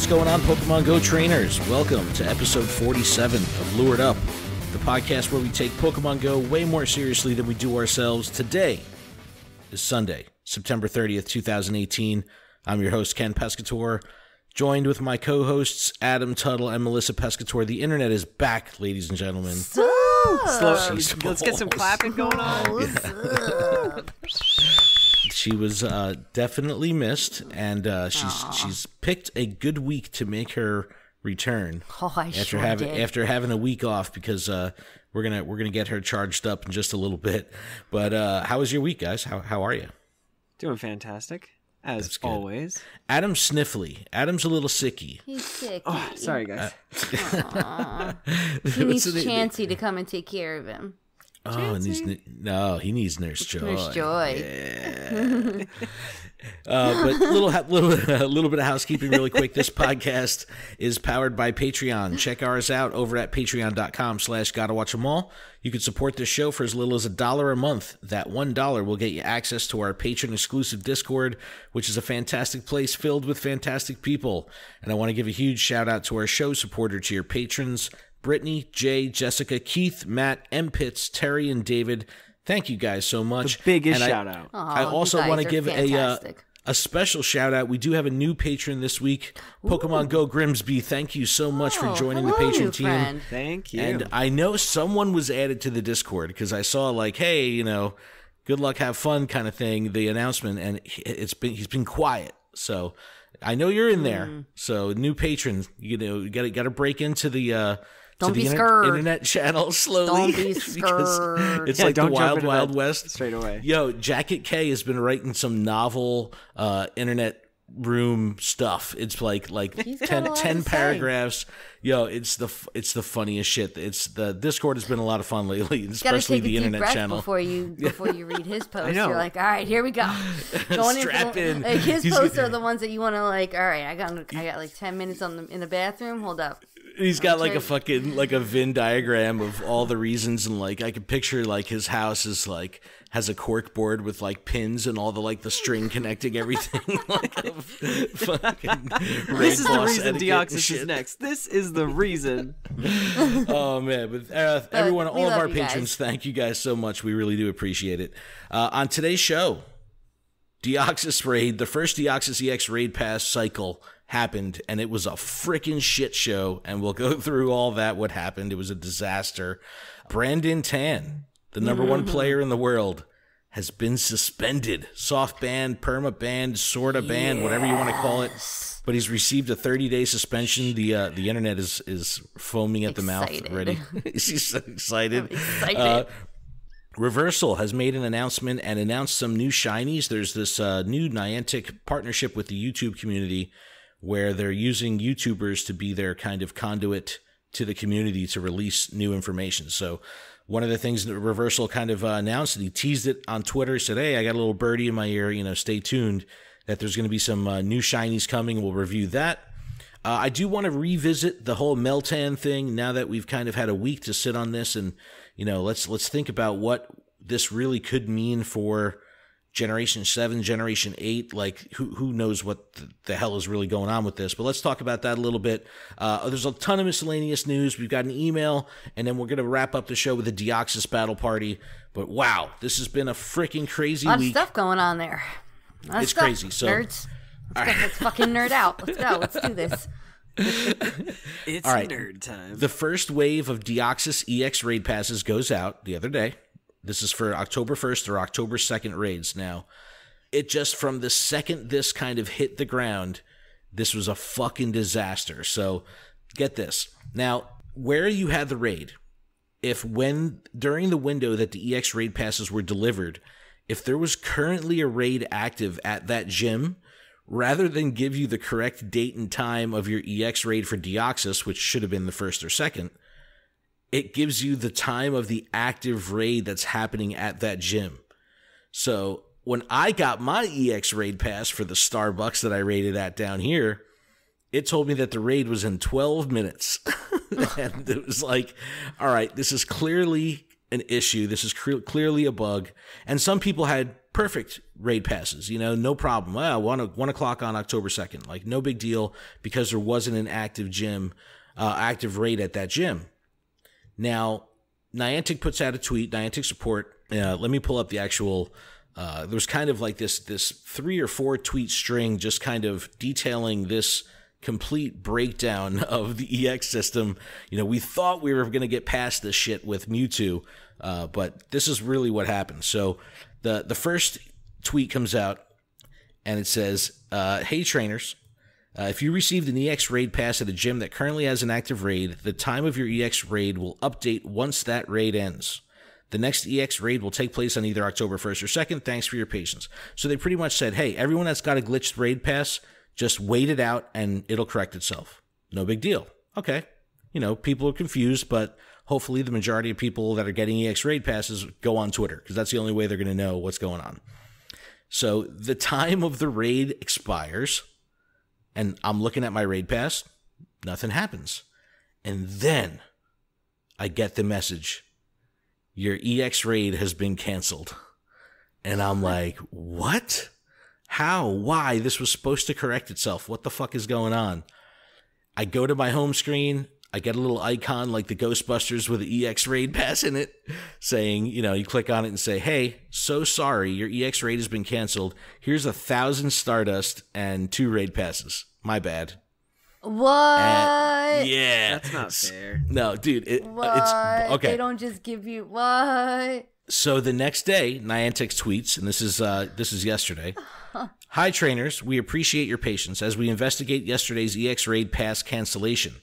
What's going on, Pokemon Go trainers? Welcome to episode 47 of Lured Up, the podcast where we take Pokemon Go way more seriously than we do ourselves. Today is Sunday, September 30th, 2018. I'm your host, Ken Pescator, joined with my co-hosts, Adam Tuttle and Melissa Pescator. The internet is back, ladies and gentlemen. Let's get some clapping going on. She was definitely missed, and she's picked a good week to make her return. Oh, after having a week off, because we're gonna get her charged up in just a little bit. But how was your week, guys? How are you? Doing fantastic, as always. Adam's sniffly. Adam's a little sicky. He's sick. Oh, sorry, guys. He needs Chansey to come and take care of him. Oh, and he needs Nurse Joy. Nurse Joy. Yeah. But a little bit of housekeeping really quick. This podcast is powered by Patreon. Check ours out over at patreon.com/GottaWatchEmAll. You can support this show for as little as $1 a month. That $1 will get you access to our patron-exclusive Discord, which is a fantastic place filled with fantastic people. And I want to give a huge shout-out to our show supporter tier patrons, Brittany, Jay, Jessica, Keith, Matt, M. Pitts, Terry, and David. Thank you guys so much. The biggest shout out. I also want to give a special shout out. We do have a new patron this week, Pokemon Go Grimsby. Thank you so much for joining the patron team. Friend. Thank you. And I know someone was added to the Discord because I saw like, hey, good luck, have fun kind of thing, the announcement, and he's been quiet. So I know you're in there. So new patron, you got to break into the Don't be scared. Internet channel slowly. Don't be scared. It's like the Wild West. Straight away. Yo, Jacket K has been writing some novel internet room stuff. It's like 10 paragraphs. Yo, it's the funniest shit. The Discord has been a lot of fun lately, especially the internet channel. Before you read his post, I know. You're like, all right, here we go. Strap in. Like his posts are the ones that you want to like. All right, I got like 10 minutes in the bathroom. Hold up. He's got like a Venn diagram of all the reasons, and like I could picture like his house is like has a cork board with like pins and all the like the string connecting everything. Like a fucking this is the reason Deoxys is next. This is the reason. Oh man, but everyone, all of our patrons, guys. Thank you guys so much. We really do appreciate it. On today's show, Deoxys Raid, the first Deoxys EX Raid Pass cycle happened, and it was a freaking shit show, and we'll go through all that, what happened. It was a disaster. Brandon Tan, the number one player in the world, has been suspended. Soft ban, perma ban, sorta ban, whatever you want to call it. But he's received a 30-day suspension. The internet is foaming at the mouth already. She's so excited. I'm excited. Reversal has made an announcement and announced some new shinies. There's this new Niantic partnership with the YouTube community where they're using YouTubers to be their kind of conduit to the community to release new information. So one of the things that Reversal kind of announced, and he teased it on Twitter, said, hey, I got a little birdie in my ear, stay tuned, that there's going to be some new shinies coming. We'll review that. I do want to revisit the whole Meltan thing now that we've kind of had a week to sit on this, and let's think about what this really could mean for Generation 7, Generation 8, like who knows what the hell is really going on with this. But let's talk about that a little bit. There's a ton of miscellaneous news. We've got an email, and then we're going to wrap up the show with a Deoxys battle party. But wow, this has been a freaking crazy week. A lot of stuff going on there. It's crazy. So nerds, let's fucking nerd out. Let's go. Let's do this. It's all right. nerd time. The first wave of Deoxys EX Raid passes goes out the other day. This is for October 1st or October 2nd raids. Now, it just from the second this kind of hit the ground, this was a fucking disaster. So get this. Now, where you had the raid, during the window that the EX Raid passes were delivered, if there was currently a raid active at that gym, rather than give you the correct date and time of your EX Raid for Deoxys, which should have been the 1st or 2nd, it gives you the time of the active raid that's happening at that gym. So when I got my EX Raid pass for the Starbucks that I raided at down here, it told me that the raid was in 12 minutes. And it was like, all right, this is clearly an issue. This is clearly a bug. And some people had perfect raid passes, no problem. Well, 1 o'clock on October 2nd, like no big deal because there wasn't an active raid at that gym. Now, Niantic puts out a tweet, Niantic support. Let me pull up the actual, there was kind of like this 3 or 4 tweet string just kind of detailing this complete breakdown of the EX system. We thought we were going to get past this shit with Mewtwo, but this is really what happened. So the first tweet comes out and it says, hey trainers, if you received an EX raid pass at a gym that currently has an active raid, the time of your EX raid will update once that raid ends. The next EX raid will take place on either October 1st or 2nd. Thanks for your patience. So they pretty much said, hey, everyone that's got a glitched raid pass, just wait it out and it'll correct itself. No big deal. Okay. People are confused, but hopefully the majority of people that are getting EX raid passes go on Twitter because that's the only way they're going to know what's going on. So the time of the raid expires and I'm looking at my raid pass. Nothing happens. And then I get the message. Your EX raid has been canceled. And I'm like, what? How? Why? This was supposed to correct itself. What the fuck is going on? I go to my home screen. I get a little icon like the Ghostbusters with an EX raid pass in it saying, you click on it and say, hey, so sorry, your EX raid has been canceled. Here's 1,000 Stardust and 2 raid passes. My bad. What? Yeah. That's not fair. No, dude. It's okay. They don't just give you what? So the next day, Niantic tweets, and this is yesterday. Hi, trainers. We appreciate your patience as we investigate yesterday's EX raid pass cancellation.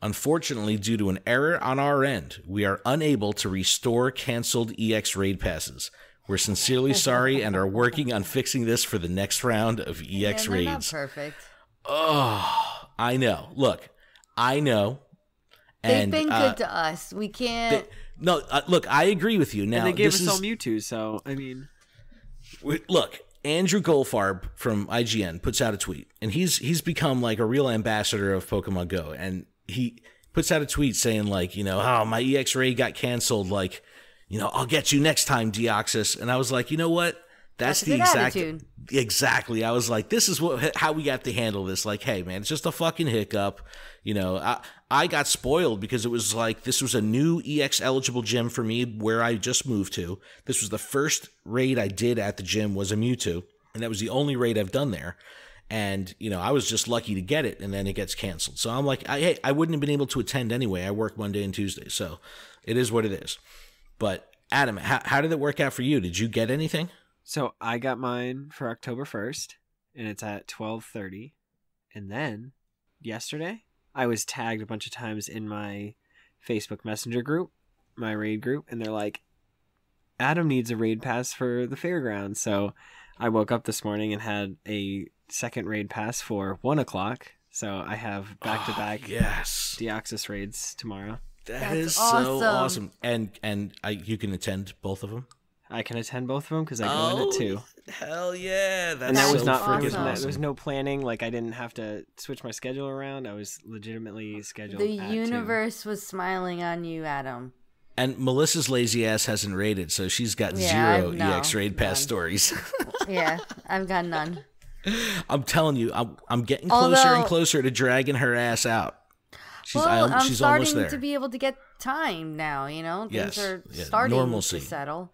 Unfortunately, due to an error on our end, we are unable to restore canceled EX raid passes. We're sincerely sorry and are working on fixing this for the next round of EX they're raids. Not perfect. Oh, I know. Look, I know. They've been good to us. We can't. Look, I agree with you. Now, and they gave us all Mewtwo, so, I mean. Look, Andrew Goldfarb from IGN puts out a tweet, and he's become like a real ambassador of Pokemon Go, and he puts out a tweet saying like, oh, my EX raid got canceled, like, I'll get you next time, Deoxys. And I was like, you know what? That's the exact attitude. Exactly. I was like, this is how we got to handle this. Like, hey, man, it's just a fucking hiccup. I got spoiled because it was like this was a new EX eligible gym for me where I just moved to. This was the first raid I did at the gym was a Mewtwo, and that was the only raid I've done there. And, I was just lucky to get it, and then it gets canceled. So I'm like, I wouldn't have been able to attend anyway. I work Monday and Tuesday, so it is what it is. But, Adam, how did it work out for you? Did you get anything? So I got mine for October 1st, and it's at 12:30. And then, yesterday, I was tagged a bunch of times in my Facebook Messenger group, my raid group, and they're like, Adam needs a raid pass for the fairgrounds. So I woke up this morning and had a second raid pass for 1 o'clock. So I have back-to-back Deoxys raids tomorrow. That's is so awesome. And you can attend both of them? I can attend both of them because I go in at 2. Hell yeah. And that was not awesome. There was no planning. Like, I didn't have to switch my schedule around. I was legitimately scheduled The at universe was smiling on you, Adam. And Melissa's lazy ass hasn't raided, so she's got zero EX raid pass stories. Yeah, I've got none. I'm telling you, I'm getting closer and closer to dragging her ass out. She's I'm almost there. starting to be able to get time now, Things are starting normalcy. to settle.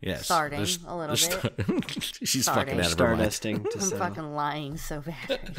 Yes. Starting a little bit. She's starting. fucking out of her mind. I'm fucking lying so bad.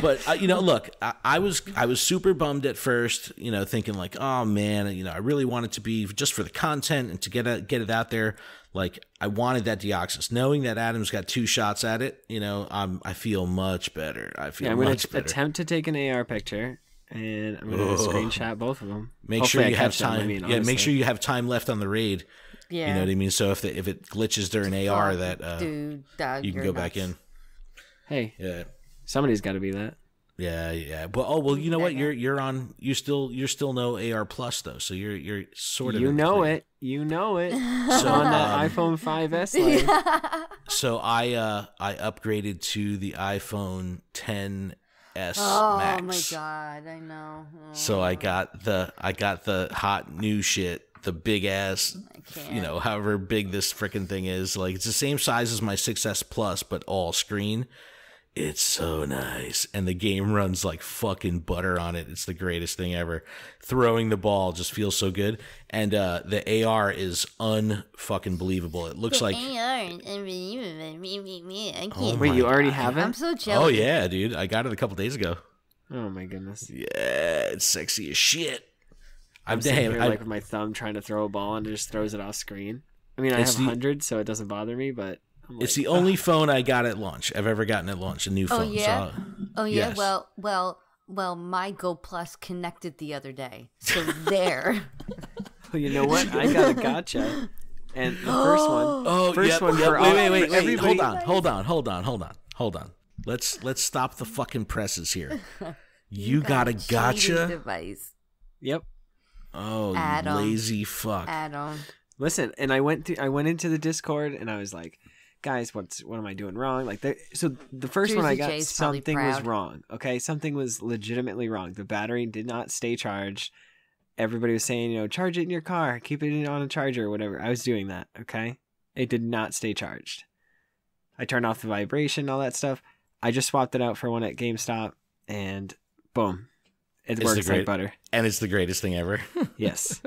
But look, I was super bummed at first, thinking like, oh man, I really want it to be just for the content and to get it out there. Like, I wanted that Deoxys. Knowing that Adam's got 2 shots at it, I feel much better. I'm going to attempt to take an AR picture. And I'm going to screenshot both of them. Make sure you have time. Make sure you have time left on the raid. Yeah. You know what I mean? So if it glitches during AR, you can go back in. Hey. Yeah. Somebody's got to be that. Yeah. But you know what? You still know AR plus though. So you're sort of You know it. So on that iPhone 5S life. So I upgraded to the iPhone 10 S Max. Oh my god, I know. So I got the hot new shit, the big ass, however big this freaking thing is. Like, it's the same size as my 6S Plus, but all screen. It's so nice. And the game runs like fucking butter on it. It's the greatest thing ever. Throwing the ball just feels so good. And the AR is unfucking believable. It looks like... AR is unbelievable. Wait, you already have it? I'm so jealous. Oh, yeah, dude. I got it a couple days ago. Oh, my goodness. Yeah, it's sexy as shit. I'm sitting here like with my thumb trying to throw a ball and it just throws it off screen. I mean, I have 100, so it doesn't bother me, but... It's the only phone I got at launch. I've ever gotten at launch, a new phone. Oh, yeah? So, yes. Well, my Go Plus connected the other day. So there. Well, you know what? I got a gotcha. And the first one. Oh, first one for wait. everybody. Hold on. Let's stop the fucking presses here. You got a gotcha? Device. Yep. Oh, you lazy fuck. Adam. Listen, and I went into the Discord and I was like, guys, what am I doing wrong? Like, so the first one I got, Jay's something was wrong. Okay, something was legitimately wrong. The battery did not stay charged. Everybody was saying, charge it in your car, keep it on a charger or whatever. I was doing that. Okay, it did not stay charged. I turned off the vibration, all that stuff. I just swapped it out for one at GameStop, and boom, it works like butter. And it's the greatest thing ever. Yes.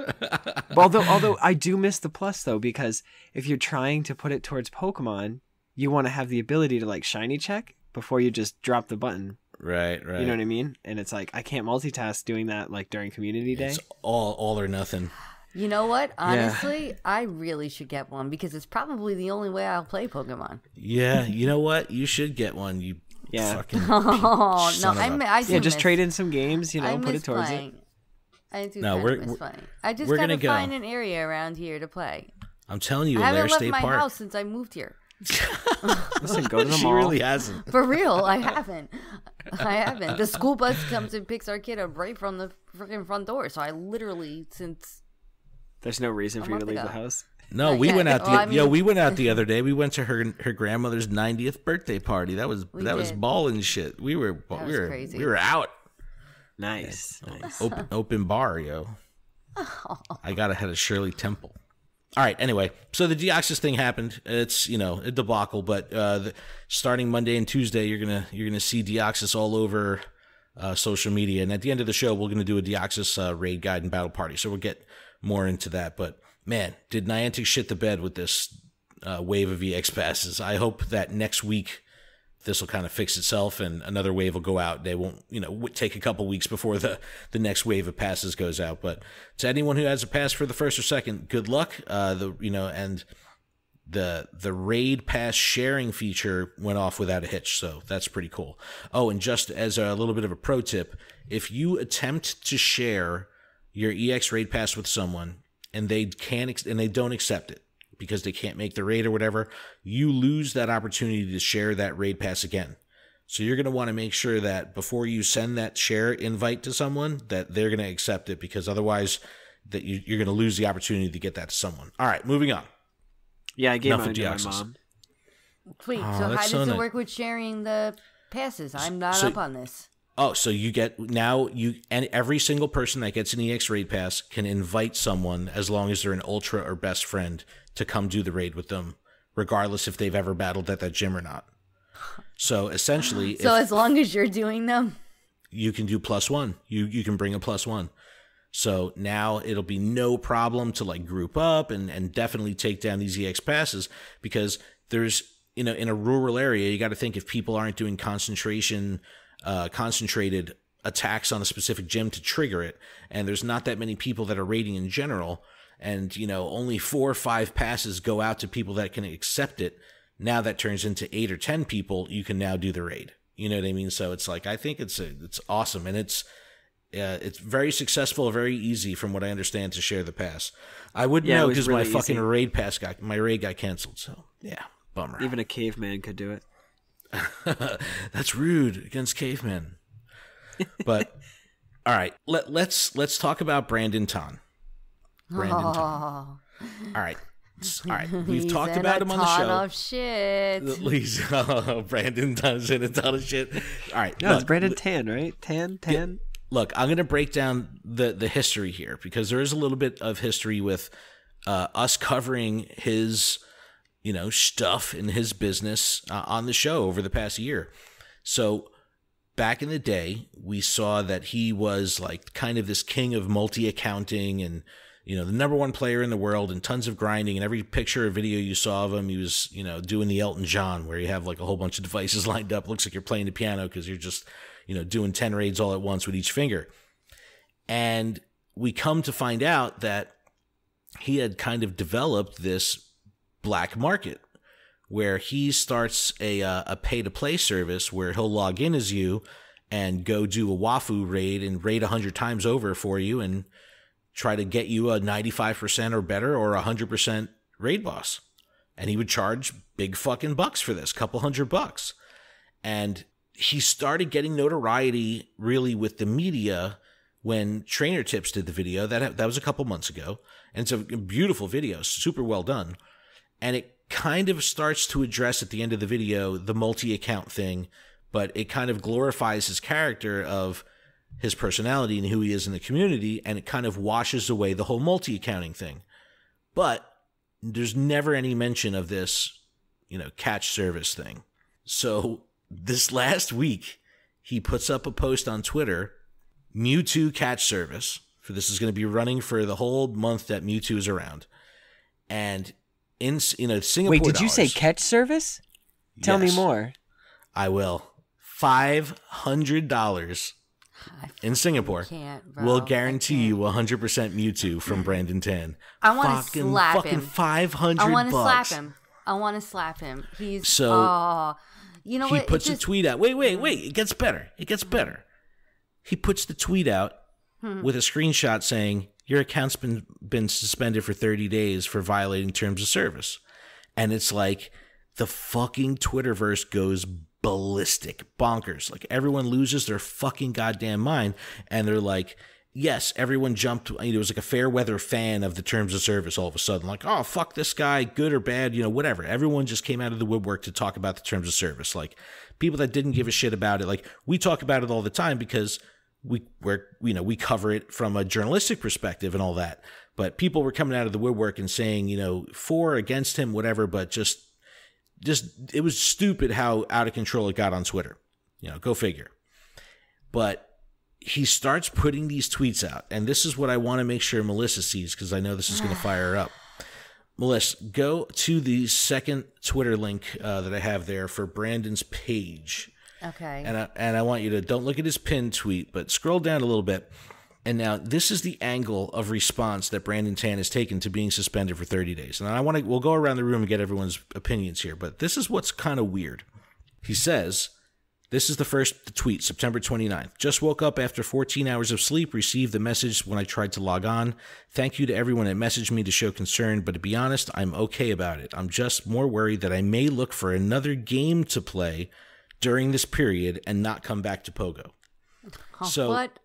Although I do miss the Plus, though, because if you're trying to put it towards Pokemon, you want to have the ability to, like, shiny check before you just drop the button. Right. You know what I mean? And it's like, I can't multitask doing that, like, during Community Day. It's all or nothing. You know what? Honestly, I really should get one because it's probably the only way I'll play Pokemon. Yeah, you know what? You should get one. You fucking just trade in some games, put it towards it. I do miss playing. I just gotta find an area around here to play. I'm telling you, I haven't left State my Park. house since I moved here. Listen, go to the mall. She really hasn't. For real, I haven't. The school bus comes and picks our kid up right from the freaking front door. So I literally, since... There's no reason for you to leave the house. No, we went out. We went out the other day. We went to her grandmother's 90th birthday party. That was balling shit. We were crazy. We were out. Nice. Open bar, yo. I got ahead of Shirley Temple. All right. Anyway, so the Deoxys thing happened. It's a debacle, but starting Monday and Tuesday, you're gonna see Deoxys all over social media. And at the end of the show, we're gonna do a Deoxys raid guide and battle party. So we'll get more into that. But man, did Niantic shit the bed with this wave of EX passes? I hope that next week this will kind of fix itself and another wave will go out. They won't, take a couple weeks before the next wave of passes goes out. But to anyone who has a pass for the first or second, good luck. And the raid pass sharing feature went off without a hitch, so that's pretty cool. Oh, and just as a little bit of a pro tip, if you attempt to share your EX raid pass with someone and they don't accept it, because they can't make the raid or whatever, you lose that opportunity to share that raid pass again. So you're going to want to make sure that before you send that share invite to someone, that they're going to accept it, because otherwise that you're going to lose the opportunity to get that to someone. All right, moving on. Yeah, I gave mine to my mom. Wait, so how does it work with sharing the passes? I'm not up on this. Oh, so and every single person that gets an EX raid pass can invite someone, as long as they're an ultra or best friend, to come do the raid with them, regardless if they've ever battled at that gym or not. So essentially, as long as you're doing them, you can do +1. You can bring a +1. So now it'll be no problem to group up and definitely take down these EX passes, because there's in a rural area, you got to think, if people aren't doing concentrated attacks on a specific gym to trigger it, and there's not that many people that are raiding in general, and only 4 or 5 passes go out to people that can accept it, now that turns into 8 or 10 people you can now do the raid. You know what I mean? So it's I think it's awesome, and it's very successful, very easy from what I understand to share the pass. I wouldn't know, because really my fucking raid got canceled. So yeah, bummer. Even a caveman could do it. That's rude against cavemen. But all right, let's talk about Brandon Tan. All right. We've talked about him on the show. Of shit. Brandon Tan's in a ton of shit. All right. No, it's Brandon Tan, right? Tan. look, I'm going to break down the history here because there is a little bit of history with us covering his, stuff in his business on the show over the past year. So back in the day, we saw that he was like kind of this king of multi-accounting and, the number one player in the world and tons of grinding. And every picture or video you saw of him, he was, doing the Elton John where you have like a whole bunch of devices lined up. Looks like you're playing the piano because you're just, doing 10 raids all at once with each finger. And we come to find out that he had kind of developed this black market where he starts a pay-to-play service where he'll log in as you and go do a Wafu raid and raid 100 times over for you and try to get you a 95% or better or 100% raid boss. And he would charge big fucking bucks for this, couple $100. And he started getting notoriety really with the media when Trainer Tips did the video. That was a couple months ago. And it's a beautiful video, super well done. And it kind of starts to address at the end of the video the multi-account thing, but it kind of glorifies his character of his personality and who he is in the community, and it kind of washes away the whole multi-accounting thing. But there's never any mention of this, catch service thing. So this last week, he puts up a post on Twitter, Mewtwo catch service. For this is going to be running for the whole month that Mewtwo is around. And in Singapore Wait, did you say dollars- catch service? Tell me Yes, more. I will. $500 in Singapore will guarantee you 100% Mewtwo from Brandon Tan. I want to slap fucking him. $500. I want to slap him. I want to slap him. He's so. You know he what? puts a tweet out. Wait. It gets better. He puts the tweet out with a screenshot saying, your account's been suspended for 30 days for violating terms of service. And it's like the fucking Twitterverse goes ballistic, bonkers. Like everyone loses their fucking goddamn mind. And they're like, yes, everyone jumped. It was like a fair weather fan of the terms of service all of a sudden. Like, oh, fuck this guy, good or bad, whatever. Everyone just came out of the woodwork to talk about the terms of service. Like people that didn't give a shit about it. Like we talk about it all the time because we cover it from a journalistic perspective and all that. But people were coming out of the woodwork and saying, for or against him, whatever, but just it was stupid how out of control it got on Twitter. Go figure. But he starts putting these tweets out, and this is what I want to make sure Melissa sees because I know this is going to fire her up. Melissa, go to the second Twitter link that I have there for Brandon's page. Okay. And I want you to don't look at his pinned tweet, but scroll down a little bit. And now this is the angle of response that Brandon Tan has taken to being suspended for 30 days. And we'll go around the room and get everyone's opinions here, but this is what's kind of weird. He says, this is the first tweet, September 29th. Just woke up after 14 hours of sleep, received the message when I tried to log on. Thank you to everyone that messaged me to show concern, but to be honest, I'm okay about it. I'm just more worried that I may look for another game to play during this period and not come back to Pogo. So what?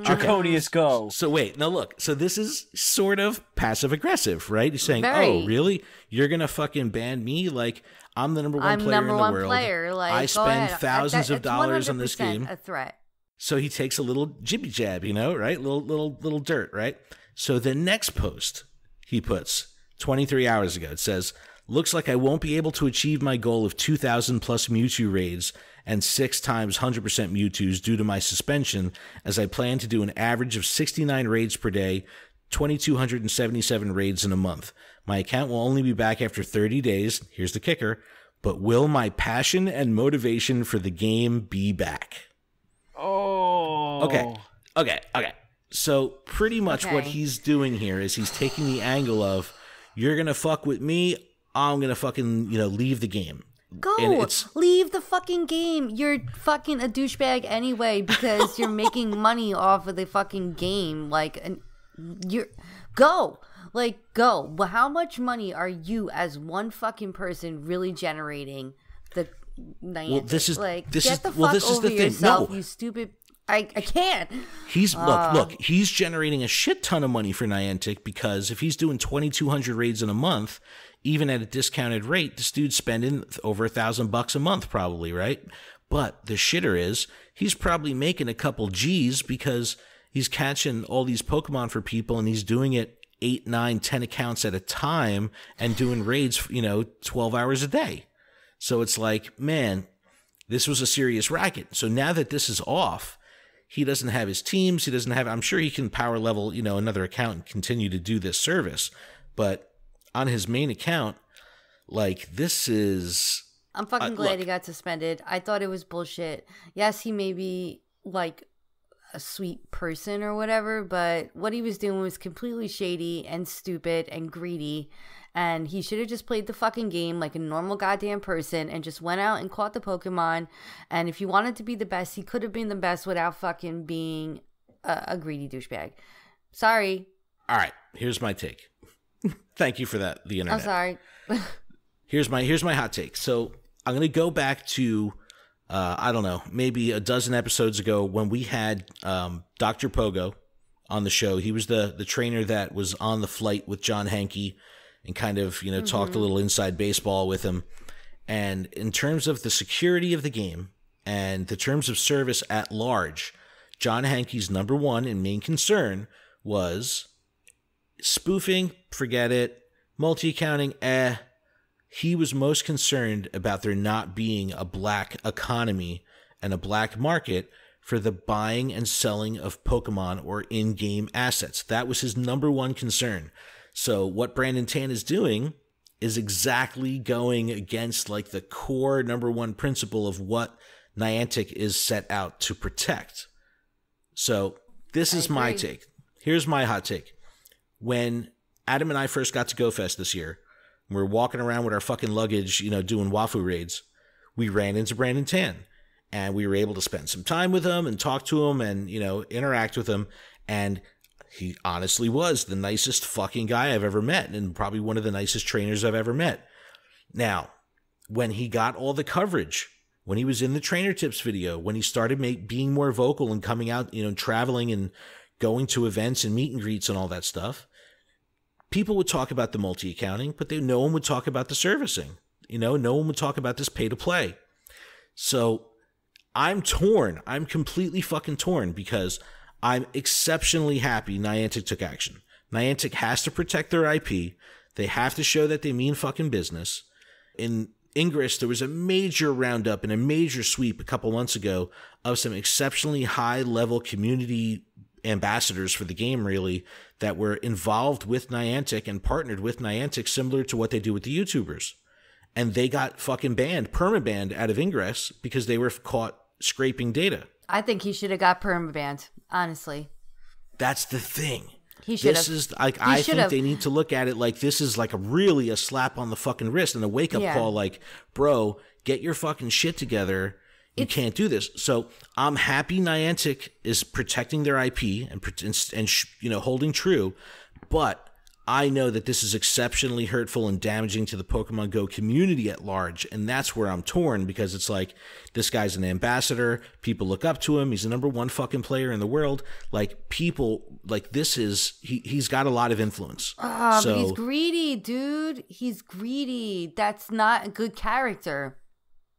Draconius go. So wait, now look. So this is sort of passive aggressive, right? He's saying, Very. "Oh, really? You're gonna fucking ban me? Like I'm the number one player in the world. Like, I go spend ahead. thousands of dollars on this 100% game." A threat. So he takes a little jibby jab, right? Little dirt, right? So the next post he puts 23 hours ago, it says, "Looks like I won't be able to achieve my goal of 2,000 plus Mewtwo raids and 6 times 100% Mewtwo's due to my suspension, as I plan to do an average of 69 raids per day, 2,277 raids in a month. My account will only be back after 30 days. Here's the kicker. But will my passion and motivation for the game be back?" Oh. Okay. So pretty much what he's doing here is he's taking the angle of, you're going to fuck with me, I'm going to fucking, leave the game. Go! Leave the fucking game. You're fucking a douchebag anyway because you're making money off of the fucking game. Go! Well, how much money are you as one fucking person really generating? Well, this is get the the fuck over thing. yourself, No. you stupid. I can't. Look, he's generating a shit ton of money for Niantic because if he's doing 2,200 raids in a month, even at a discounted rate, this dude's spending over $1,000 a month probably, right? But the shitter is he's probably making a couple G's because he's catching all these Pokemon for people, and he's doing it 8, 9, 10 accounts at a time and doing raids, 12 hours a day. So it's like, man, this was a serious racket. So now that this is off, he doesn't have his teams. He doesn't have, I'm sure he can power level, another account and continue to do this service. But on his main account, like, this is... I'm fucking glad he got suspended. I thought it was bullshit. Yes, he may be, like, a sweet person or whatever, but what he was doing was completely shady and stupid and greedy, and he should have just played the fucking game like a normal goddamn person and just went out and caught the Pokemon. And if he wanted to be the best, he could have been the best without fucking being a greedy douchebag. Sorry. All right, here's my take. Thank you for that, the internet. I'm sorry. Here's my hot take. So I'm going to go back to, I don't know, maybe a dozen episodes ago when we had Dr. Pogo on the show. He was the trainer that was on the flight with John Hankey and kind of, talked a little inside baseball with him. And in terms of the security of the game and the terms of service at large, John Hankey's number one and main concern was spoofing, forget it. Multi-accounting, He was most concerned about there not being a black economy and a black market for the buying and selling of Pokemon or in-game assets. That was his number one concern. So what Brandon Tan is doing is exactly going against like the core number one principle of what Niantic is set out to protect. So this is my take. Here's my hot take. When Adam and I first got to GoFest this year, we're walking around with our fucking luggage, doing Wafu raids, we ran into Brandon Tan, and we were able to spend some time with him and talk to him and, interact with him. And he honestly was the nicest fucking guy I've ever met, and probably one of the nicest trainers I've ever met. Now, when he got all the coverage, when he was in the Trainer Tips video, when he started being more vocal and coming out, traveling and going to events and meet and greets and all that stuff, people would talk about the multi-accounting, but no one would talk about the servicing. No one would talk about this pay-to-play. So I'm torn. I'm completely fucking torn because I'm exceptionally happy Niantic took action. Niantic has to protect their IP. They have to show that they mean fucking business. In Ingress, there was a major roundup and a major sweep a couple months ago of some exceptionally high-level community ambassadors for the game, really, that were involved with Niantic and partnered with Niantic, similar to what they do with the YouTubers. And they got fucking banned, permabanned out of Ingress because they were caught scraping data. I think he should have got permabanned, honestly. That's the thing. He should have. This is like, I think they need to look at it like this is like really a slap on the fucking wrist and a wake up call. Like, bro, get your fucking shit together. You can't do this. So I'm happy Niantic is protecting their IP and holding true, but I know that this is exceptionally hurtful and damaging to the Pokemon Go community at large, and that's where I'm torn because it's like this guy's an ambassador. People look up to him. He's the number one fucking player in the world. Like people, like this is he's got a lot of influence. But he's greedy, dude. He's greedy. That's not a good character.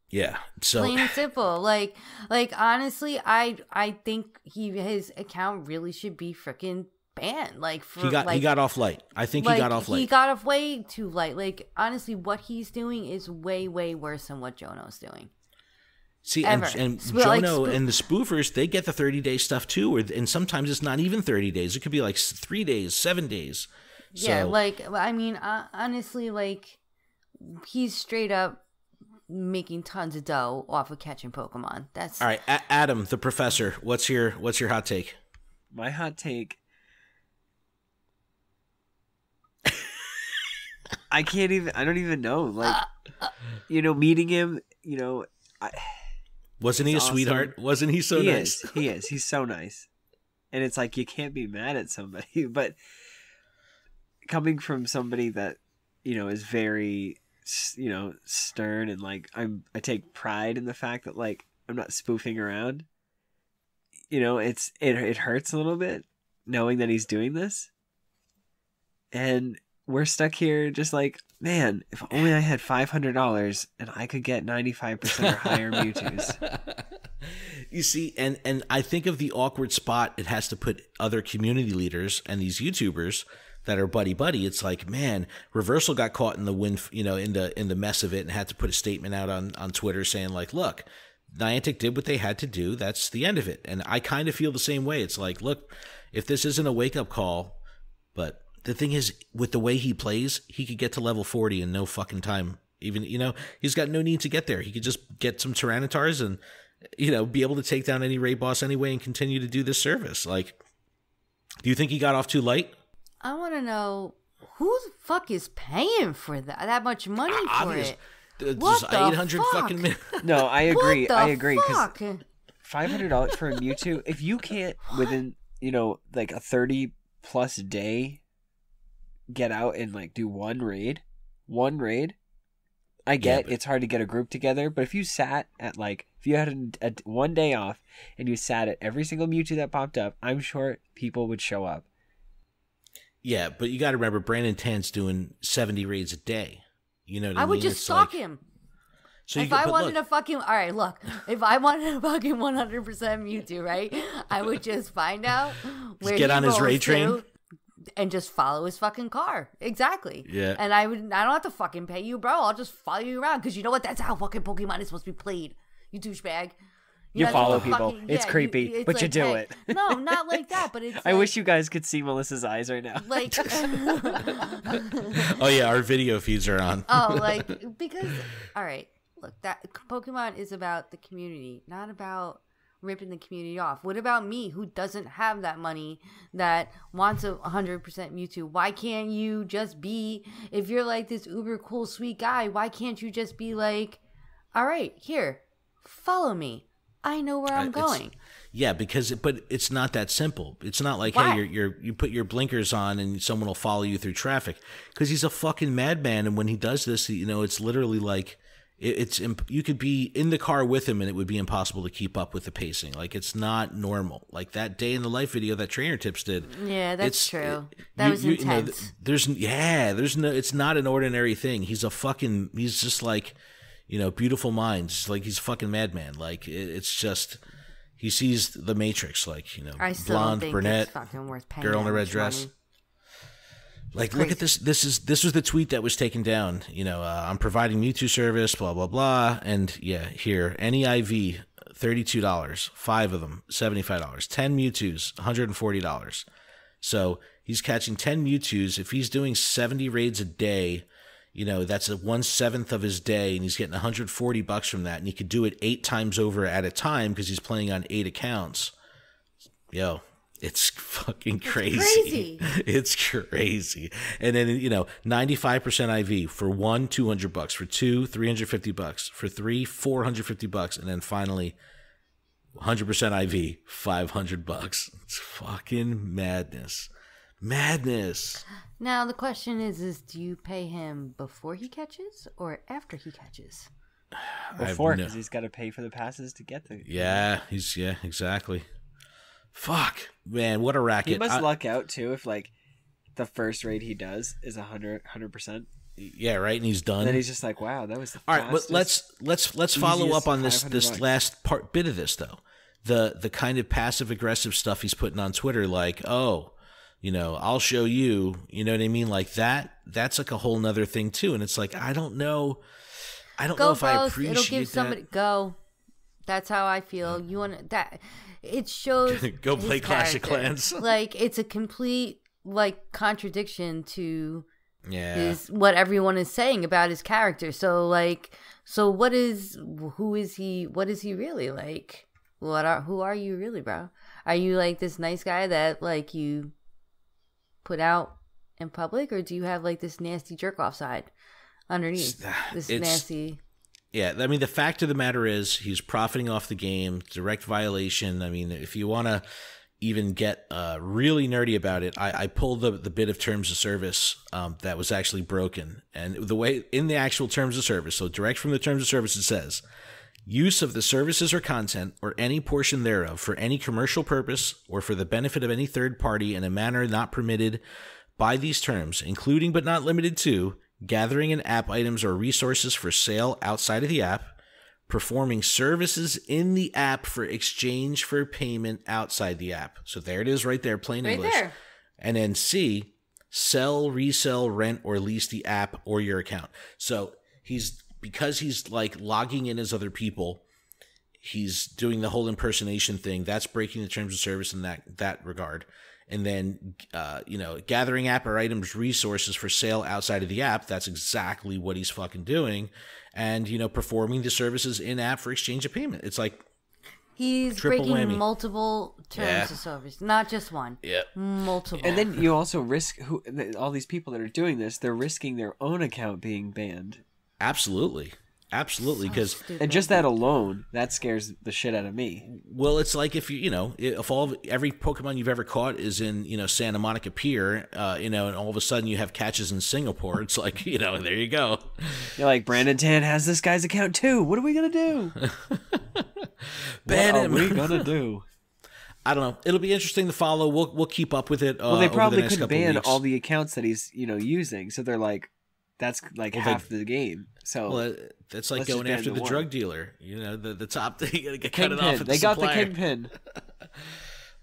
Yeah, so plain and simple. Like honestly, I think his account really should be freaking banned. Like he got off light. I think he got off light. He got off way too light. Like honestly, what he's doing is way worse than what Jono's doing. See, and Jono and the spoofers, they get the 30-day stuff too, and sometimes it's not even 30 days. It could be like 3 days, 7 days. Yeah, I mean, honestly, like he's straight up making tons of dough off of catching Pokemon. That's all right. Adam, the professor, what's your hot take? My hot take. I don't even know. Like, meeting him, wasn't he a awesome sweetheart? Wasn't he so nice? He is. He's so nice. And it's like, you can't be mad at somebody, but coming from somebody that, is very, stern and like, I take pride in the fact that like, I'm not spoofing around, it hurts a little bit knowing that he's doing this. And we're stuck here just like, man, if only I had $500 and I could get 95% or higher Mewtwo's. You see, and I think of the awkward spot it has to put other community leaders and these YouTubers that are buddy. It's like, man, Reversal got caught in the wind, in the mess of it, and had to put a statement out on Twitter saying like, look, Niantic did what they had to do. That's the end of it. And I kind of feel the same way. It's like, look, if this isn't a wake up call, but the thing is, with the way he plays, he could get to level 40 in no fucking time. Even, he's got no need to get there. He could just get some Tyrannitars and, be able to take down any raid boss anyway and continue to do this service. Like, do you think he got off too light? I want to know who the fuck is paying for that much money for it. What the 800 fuck? fucking minutes. No, I agree. I agree. Fuck? Because $500 for a Mewtwo, if you can't within, like a 30+ day get out and like do one raid, I get it's hard to get a group together, but if you sat at if you had a 1 day off and you sat at every single Mewtwo that popped up, I'm sure people would show up. Yeah, but you got to remember, Brandon Tan's doing 70 raids a day. You know what I mean? I would just stalk him. So if I wanted a fucking... All right, look. If I wanted a fucking 100% Mewtwo, right? I would just find out where get on his raid train and just follow his fucking car. Exactly. Yeah. And I don't have to fucking pay you, bro. I'll just follow you around because you know what? That's how fucking Pokemon is supposed to be played. You douchebag. You follow people. It's creepy, it's but like, you do it. No, not like that, but it's I wish you guys could see Melissa's eyes right now. Like... Oh, yeah, our video feeds are on. Because... All right, look, that Pokemon is about the community, not about ripping the community off. What about me, who doesn't have that money, that wants a 100% Mewtwo? Why can't you just be... If you're like this uber cool, sweet guy, why can't you just be like, all right, here, follow me. I know where I'm going. But it's not that simple. It's not like, Why? hey, you put your blinkers on and someone will follow you through traffic. Because he's a fucking madman, and when he does this, it's literally like you could be in the car with him and it would be impossible to keep up with the pacing. Like, it's not normal. Like that day in the life video that Trainer Tips did. Yeah, that's true. That was intense. It's not an ordinary thing. He's just like, beautiful minds. Like, he's a fucking madman. Like, it's just, he sees the Matrix, like, blonde, brunette, girl in a red dress. Like, crazy. Look at this. This was the tweet that was taken down. I'm providing Mewtwo service, blah, blah, blah. And yeah, here, any IV, $32, 5 of them, $75, 10 Mewtwo's, $140. So he's catching 10 Mewtwo's. If he's doing 70 raids a day, that's 1/7 of his day, and he's getting $140 from that, and he could do it 8 times over at a time because he's playing on 8 accounts. Yo, it's fucking crazy. It's crazy. And then 95% IV for 1, $200, for 2, $350, for 3, $450, and then finally 100% IV, $500. It's fucking madness. Now the question is do you pay him before he catches or after he catches? Before, because he's got to pay for the passes to get there. Yeah, exactly. Fuck, man, what a racket. He must luck out too if the first raid he does is 100%. Yeah, right, and he's done. And then he's just like, wow, that was the all right. But let's follow up on this last bit of this though. The kind of passive aggressive stuff he's putting on Twitter, like, oh, I'll show you, you know what I mean? Like that's like a whole nother thing too. And it's like, I don't know if I appreciate It'll give somebody, that. Go. That's how I feel. You want that. It shows. Go play Clash of Clans. Like, it's a complete contradiction to what everyone is saying about his character. So who is he really like? Who are you really, bro? Are you like this nice guy that you put out in public, or do you have this nasty jerk off side underneath? Nasty. Yeah, I mean, the fact of the matter is he's profiting off the game, direct violation. I mean, if you want to even get really nerdy about it, I pulled the bit of terms of service that was actually broken. And the way in the actual terms of service, so direct from the terms of service, it says, use of the services or content or any portion thereof for any commercial purpose or for the benefit of any third party in a manner not permitted by these terms, including but not limited to gathering in app items or resources for sale outside of the app, performing services in the app for exchange for payment outside the app. So there it is right there, plain Right English. there. And then C, sell, resell, rent, or lease the app or your account. So because he's like logging in as other people, he's doing the whole impersonation thing. That's breaking the terms of service in that regard. And then, gathering app or items resources for sale outside of the app. That's exactly what he's fucking doing. And, performing the services in app for exchange of payment. It's like he's triple breaking whammy. multiple terms of service, not just one. Yeah. Multiple. And then you also risk all these people that are doing this. They're risking their own account being banned. Absolutely. Because And just that alone, that scares the shit out of me. well, it's like if if every Pokemon you've ever caught is in Santa Monica Pier, and all of a sudden you have catches in Singapore. It's like there you go. You're like, Brandon Tan has this guy's account too. What are we gonna do? Ban him. What are we gonna do? I don't know. It'll be interesting to follow. We'll keep up with it. Well, they probably over the next could couple ban weeks. all the accounts that he's using. So they're like, that's like half the game. So Well, that's like let's just going ban after the one. drug dealer. The top. You gotta cut it off. Kingpin. At They the got the supplier. kingpin.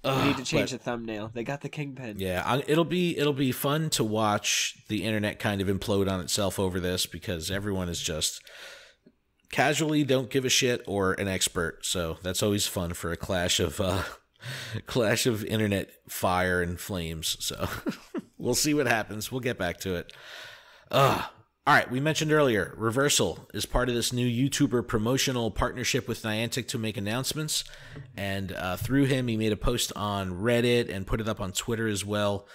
We need to change the thumbnail. They got the kingpin. Yeah, it'll be fun to watch the internet kind of implode on itself over this because everyone is just casually don't give a shit or an expert. So that's always fun for a clash of internet fire and flames. So we'll see what happens. We'll get back to it. All right, we mentioned earlier, Reversal is part of this new YouTuber promotional partnership with Niantic to make announcements. And through him, he made a post on Reddit and put it up on Twitter as well.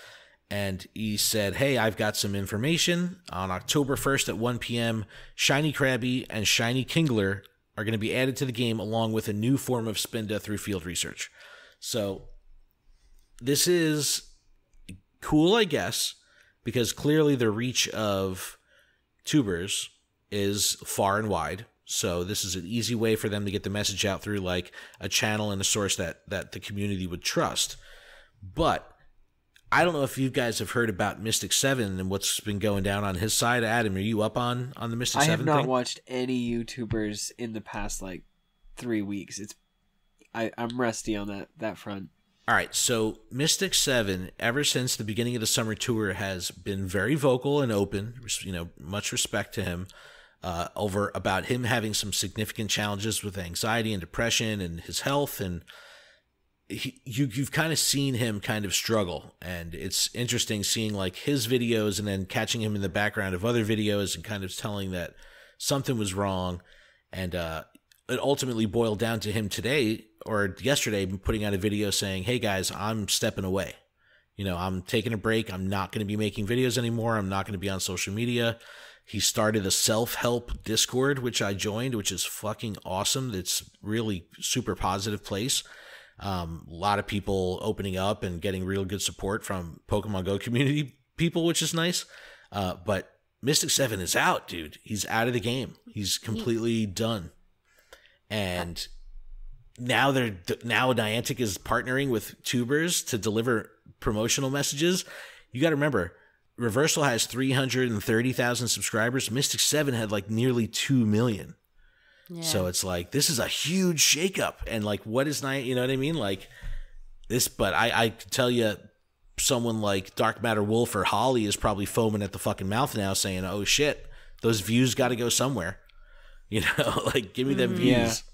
And he said, hey, I've got some information. On October 1st at 1 p.m., Shiny Krabby and Shiny Kingler are going to be added to the game along with a new form of Spinda through field research. So this is cool, I guess, because clearly the reach of tubers is far and wide. So this is an easy way for them to get the message out through like a channel and a source that the community would trust. But I don't know if you guys have heard about Mystic 7 and what's been going down on his side. Adam, are you up on the Mystic 7 thing? I have not watched any YouTubers in the past 3 weeks. I'm rusty on that front. All right, so Mystic 7, ever since the beginning of the summer tour, has been very vocal and open, much respect to him, about him having some significant challenges with anxiety and depression and his health, and you've kind of seen him kind of struggle, and it's interesting seeing like his videos and then catching him in the background of other videos and kind of telling that something was wrong, and it ultimately boiled down to him today or yesterday putting out a video saying, hey guys, I'm stepping away. I'm taking a break. I'm not going to be making videos anymore. I'm not going to be on social media. He started a self-help Discord, which I joined, which is fucking awesome. It's really super positive place. A lot of people opening up and getting real good support from Pokemon Go community people, which is nice. But Mystic 7 is out, dude. He's out of the game. He's completely done. And now Niantic is partnering with tubers to deliver promotional messages. You got to remember, Reversal has 330,000 subscribers. Mystic 7 had like nearly 2 million. Yeah. So it's like, this is a huge shakeup. And like, what is Niantic? You know what I mean? Like this, but I could tell you someone like Dark Matter Wolf or Holly is probably foaming at the fucking mouth now saying, oh shit, those views got to go somewhere. Like give me them views. Yeah.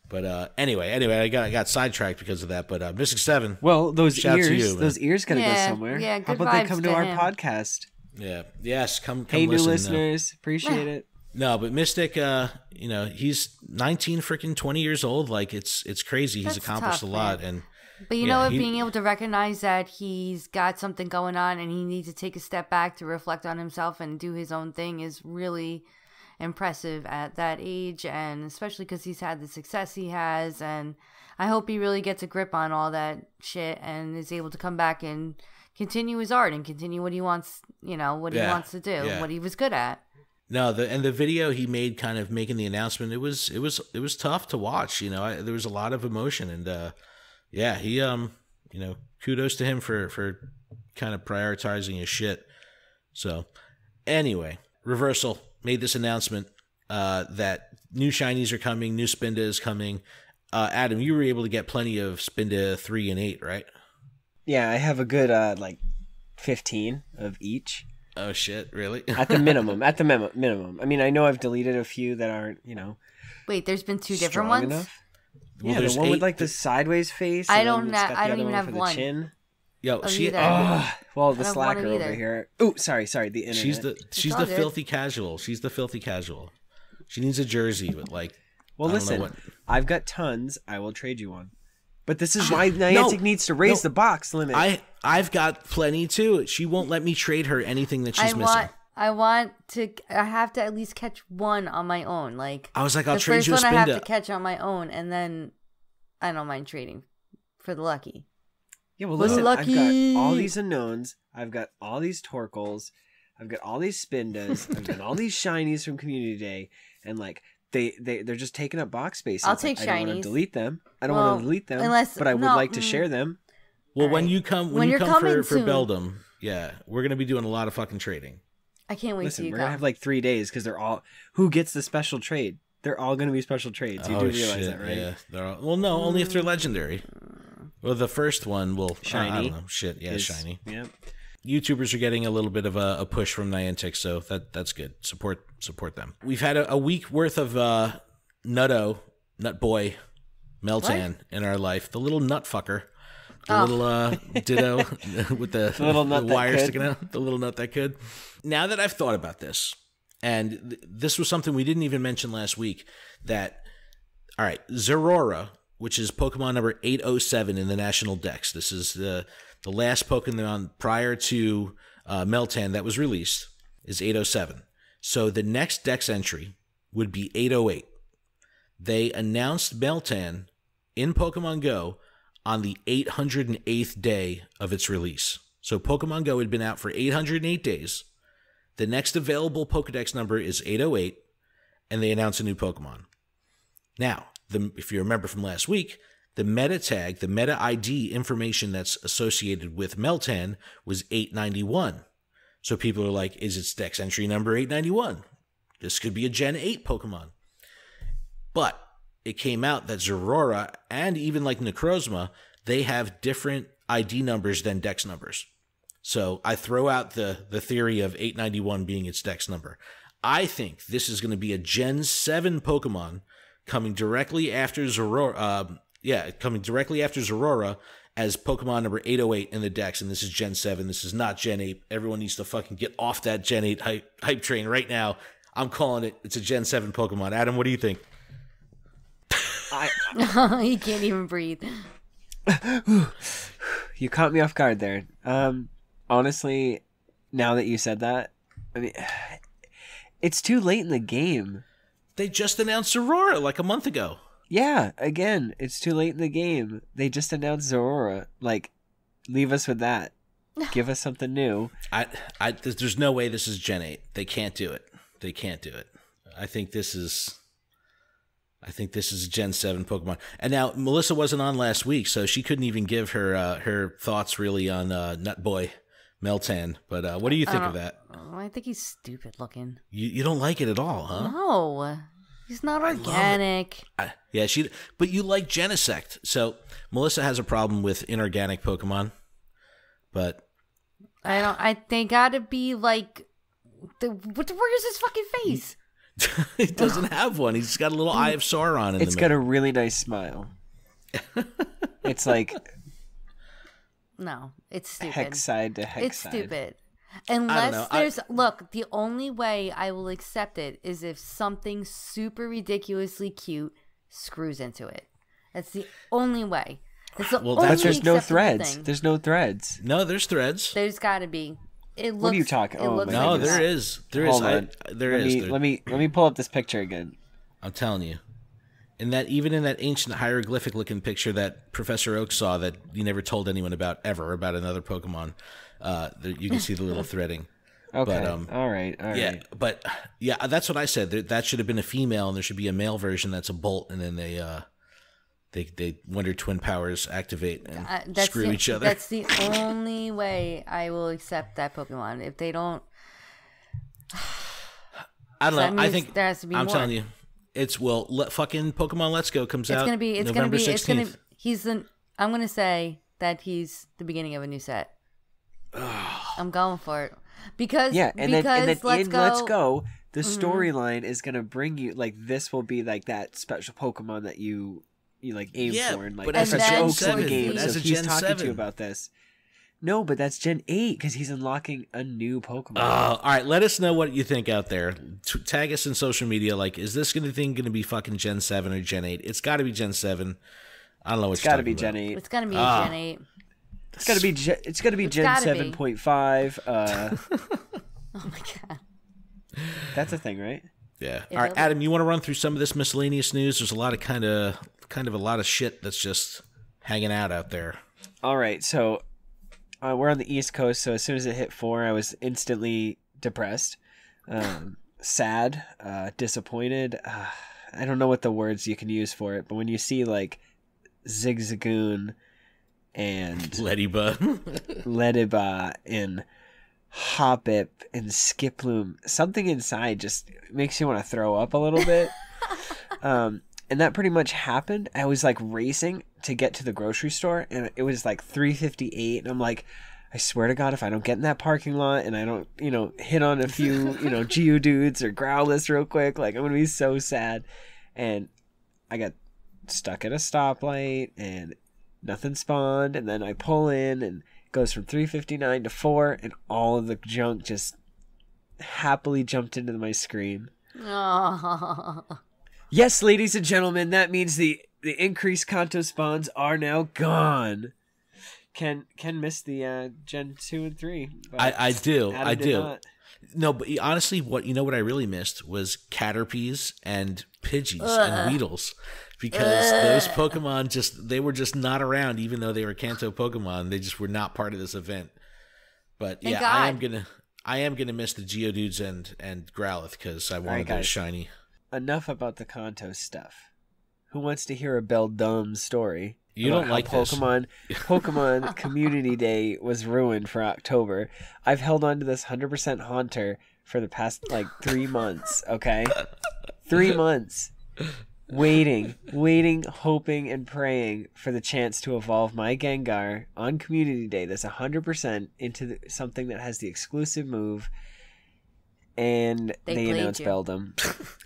But anyway, I got sidetracked because of that. But Mystic 7. Well, those ears gotta go Yeah, somewhere. yeah, How good about they vibes come to to our him. podcast? Yeah. Yes. Come. Hey, listen, new listeners, appreciate it. No, but Mystic, he's 19 freaking 20 years old. Like it's crazy. He's That's accomplished tough, a lot, man. and But you know what? Being able to recognize that he's got something going on and he needs to take a step back to reflect on himself and do his own thing is really impressive at that age, and especially because he's had the success he has. And I hope he really gets a grip on all that shit and is able to come back and continue his art and continue what he wants, he wants to do, what he was good at. No, the video he made, kind of making the announcement, it was tough to watch. There was a lot of emotion, and he kudos to him for kind of prioritizing his shit. So, anyway, Reversal made this announcement that new shinies are coming, new Spinda is coming. Adam, you were able to get plenty of Spinda 3 and 8, right? Yeah, I have a good, 15 of each. Oh, shit, really? At the minimum. Minimum. I mean, I know I've deleted a few that aren't, Wait, there's been 2 different ones? Enough. Well, Yeah, the one with, the sideways face. I don't even have one. Chin. Yo, she. Well, the slacker over here. Oh, sorry. The internet. She's the filthy casual. She's the filthy casual. She needs a jersey with Well, listen. I've got tons. I will trade you one. But this is why Niantic needs to raise the box limit. I've got plenty too. She won't let me trade her anything that she's missing. I have to at least catch one on my own. I was like, I'll trade you a Spinda. The first one I have to catch on my own, and then I don't mind trading for the lucky. Yeah, well, listen, I've got all these unknowns. I've got all these Torkles. I've got all these Spindas. I've got all these shinies from Community Day, and they're just taking up box space. I'll take shinies. I don't want to delete them. But I would like to share them. Well, when you come for Beldum, yeah, we're gonna be doing a lot of fucking trading. I can't wait to we're gonna have 3 days because they're all who gets the special trade. They're all gonna be special trades. You do realize that, right? Yeah, no, only if they're legendary. Well, the first one will shiny. I don't know. Shit, yeah, shiny. Yeah. YouTubers are getting a little bit of a push from Niantic, so that's good. Support them. We've had a week worth of Nut Boy, Meltan in our life. The little nut fucker. The little ditto with the little nut the wire sticking out. The little nut that could. Now that I've thought about this, and this was something we didn't even mention last week, that, all right, Zeraora, which is Pokemon number 807 in the National Dex. This is the last Pokemon prior to Meltan that was released, is 807. So the next Dex entry would be 808. They announced Meltan in Pokemon Go on the 808th day of its release. So Pokemon Go had been out for 808 days. The next available Pokedex number is 808, and they announce a new Pokemon. Now, if you remember from last week, the meta tag, the meta ID information that's associated with Meltan was 891. So people are like, is its Dex entry number 891? This could be a Gen 8 Pokemon. But it came out that Zeraora and even Necrozma, they have different ID numbers than Dex numbers. So I throw out the theory of 891 being its Dex number. I think this is going to be a Gen 7 Pokemon coming directly after Zeraora. Coming directly after Zeraora as Pokemon number 808 in the Dex, and this is Gen 7. This is not Gen 8. Everyone needs to fucking get off that Gen 8 hype train right now. I'm calling it. It's a Gen 7 Pokemon. Adam, what do you think? He can't even breathe. You caught me off guard there. Honestly, now that you said that, I mean, it's too late in the game. They just announced Zeraora a month ago. Yeah, again, it's too late in the game. They just announced Zeraora. Leave us with that. Give us something new. There's no way this is Gen 8. They can't do it. I think this is a Gen 7 Pokemon. And now, Melissa wasn't on last week, so she couldn't even give her thoughts really on Nut Boy Meltan. But what do you think of that? I think he's stupid looking. You don't like it at all, huh? No. He's not organic. But you like Genesect. So Melissa has a problem with inorganic Pokemon, but they gotta be where is his fucking face? He doesn't have one. He's got a little Eye of Sauron in the middle. It's got a really nice smile. It's no, it's stupid. Hex side to hex it's side. It's stupid. Unless there's look, the only way I will accept it is if something super ridiculously cute screws into it. That's the only way. There's no threads. Thing. There's no threads. No, there's threads. There's got to be. What are you talking? No, there is. There is. Let me pull up this picture again. I'm telling you. Even in that ancient hieroglyphic looking picture that Professor Oak saw that you never told anyone about another Pokemon, you can see the little threading. Okay. But, all right. Yeah, but that's what I said. That should have been a female, and there should be a male version that's a bolt, and then They wonder twin powers activate and screw each other. That's the only way I will accept that Pokemon. If they don't, I don't know. I think there has to be I'm more. telling you, it's fucking Pokemon Let's Go comes out. It's November gonna be. 16th. I'm gonna say that he's the beginning of a new set. I'm going for it because then Let's Go, the storyline is gonna bring you like this will be like that special Pokemon that you like aim for, and like but as Professor Gen Oak's in the 7, game, but so as a he's Gen talking 7. to you about this. No, but that's Gen 8 because he's unlocking a new Pokemon. All right, let us know what you think out there. Tag us in social media. Like, is this thing going to be fucking Gen 7 or Gen 8? It's got to be Gen 7. I don't know what's got to be Gen 8. It's gonna be Gen 8. It's gonna be Gen 7.5. Oh my god, that's a thing, right? Yeah. All right, Adam, you want to run through some of this miscellaneous news? There's a lot of kind of a lot of shit that's just hanging out there. All right, so we're on the East Coast, so as soon as it hit 4, I was instantly depressed, sad, disappointed. I don't know what the words you can use for it, but when you see like Zigzagoon and Leddyba and Hoppip and Skiploom, something inside just makes you want to throw up a little bit. And that pretty much happened. I was like racing to get to the grocery store, and it was like 3:58, and I'm like, I swear to God, if I don't get in that parking lot and I don't, hit on a few, Geodudes or Growlithe real quick, like I'm gonna be so sad. And I got stuck at a stoplight, and nothing spawned, and then I pull in, and it goes from 3:59 to 4, and all of the junk just happily jumped into my screen. Oh. Yes, ladies and gentlemen, that means the increased Kanto spawns are now gone. Ken missed the Gen 2 and 3. I do. Adam I did do. not. No, but honestly, what I really missed was Caterpies and Pidgeys and Weedles, because those Pokemon they were just not around, even though they were Kanto Pokemon. They just were not part of this event. But yeah, I am gonna miss the Geodudes and Growlithe because I wanted those shiny. Enough about the Kanto stuff. Who wants to hear a Beldum story? You don't like Pokemon Community Day was ruined for October. I've held on to this 100% Haunter for the past 3 months, okay? 3 months. Waiting, hoping, and praying for the chance to evolve my Gengar on Community Day that's 100% into something that has the exclusive move. And they announced Beldum.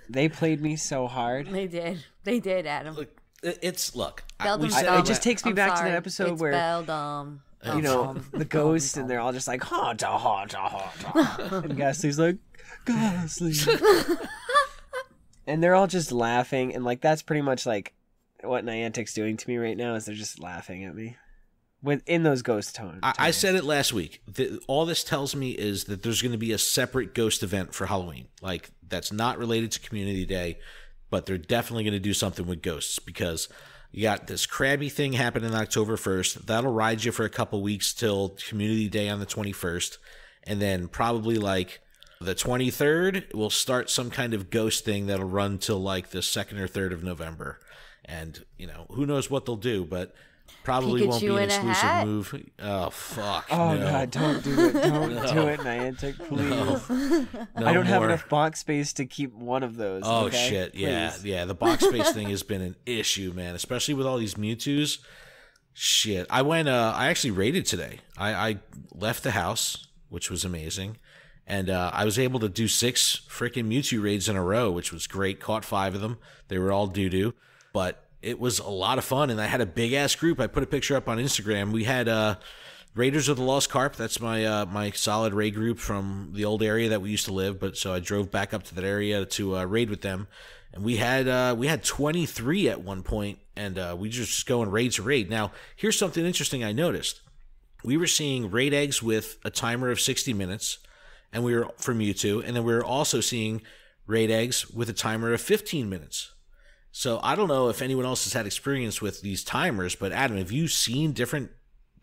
They played me so hard. They did, Adam. Look, it just takes me back to that episode where Beldum. The ghost, and they're all just like haunta, and Ghastly's like Ghastly, and they're all just laughing, and that's pretty much what Niantic's doing to me right now is they're just laughing at me. Within those ghost tones. I said it last week. All this tells me is that there's going to be a separate ghost event for Halloween. That's not related to Community Day, but they're definitely going to do something with ghosts, because you got this crabby thing happening October 1st. That'll ride you for a couple weeks till Community Day on the 21st. And then probably the 23rd, we'll start some kind of ghost thing that'll run till the 2nd or 3rd of November. And, who knows what they'll do, but probably won't be an exclusive move. Oh, fuck. Oh, no. God, don't do it. Don't do it, Niantic, please. No I don't have enough box space to keep one of those. Oh, okay? shit. Yeah, please. yeah. The box space thing has been an issue, man, especially with all these Mewtwo's. Shit. I actually raided today. I left the house, which was amazing. And I was able to do 6 freaking Mewtwo raids in a row, which was great. Caught 5 of them. They were all doo-doo. But it was a lot of fun, and I had a big-ass group. I put a picture up on Instagram. We had Raiders of the Lost Carp. That's my solid raid group from the old area that we used to live. But so I drove back up to that area to raid with them. And we had 23 at one point, and we just going raid to raid. Now, here's something interesting I noticed. We were seeing raid eggs with a timer of 60 minutes, and we were for Mewtwo, and then we were also seeing raid eggs with a timer of 15 minutes. So I don't know if anyone else has had experience with these timers, but Adam, have you seen different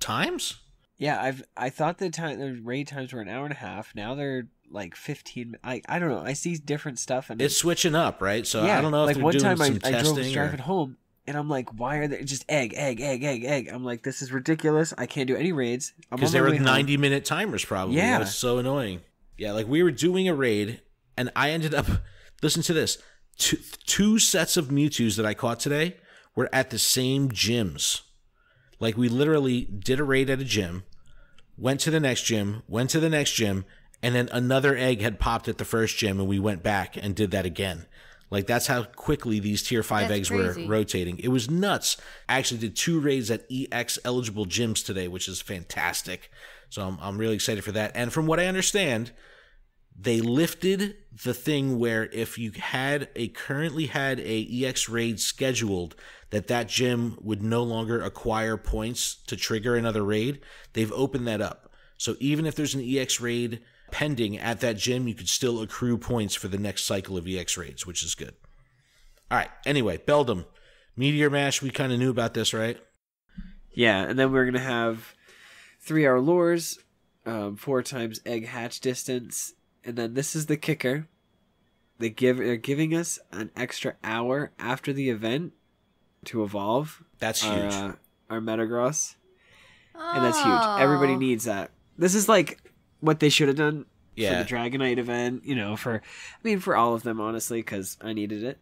times? Yeah, I thought the raid times were an hour and a half. Now they're 15. I don't know. I see different stuff, and it's switching up, right? So yeah, I don't know if they're one doing time some I testing. drove driving home, And I'm like, why are they just egg? I'm like, this is ridiculous. I can't do any raids. Because they were 90-minute timers probably. Yeah. That was so annoying. Yeah, like we were doing a raid, and I ended up, listen to this, two sets of Mewtwo's that I caught today were at the same gyms. Like we literally did a raid at a gym, went to the next gym, and then another egg had popped at the first gym, and we went back and did that again. Like, that's how quickly these tier 5 eggs were rotating. It was nuts. I actually did 2 raids at EX-eligible gyms today, which is fantastic. So I'm really excited for that. And from what I understand, they lifted the thing where if you currently had a EX raid scheduled, that gym would no longer acquire points to trigger another raid. They've opened that up. So even if there's an EX raid pending at that gym, you could still accrue points for the next cycle of EX raids, which is good. All right. Anyway, Beldum, Meteor Mash, we kind of knew about this, right? Yeah, and then we're going to have 3-hour lures, 4 times egg hatch distance, and then this is the kicker. They're giving us an extra hour after the event to evolve. That's huge. Our Metagross. And that's huge. Everybody needs that. This is like what they should have done for the Dragonite event, for all of them, honestly, because I needed it.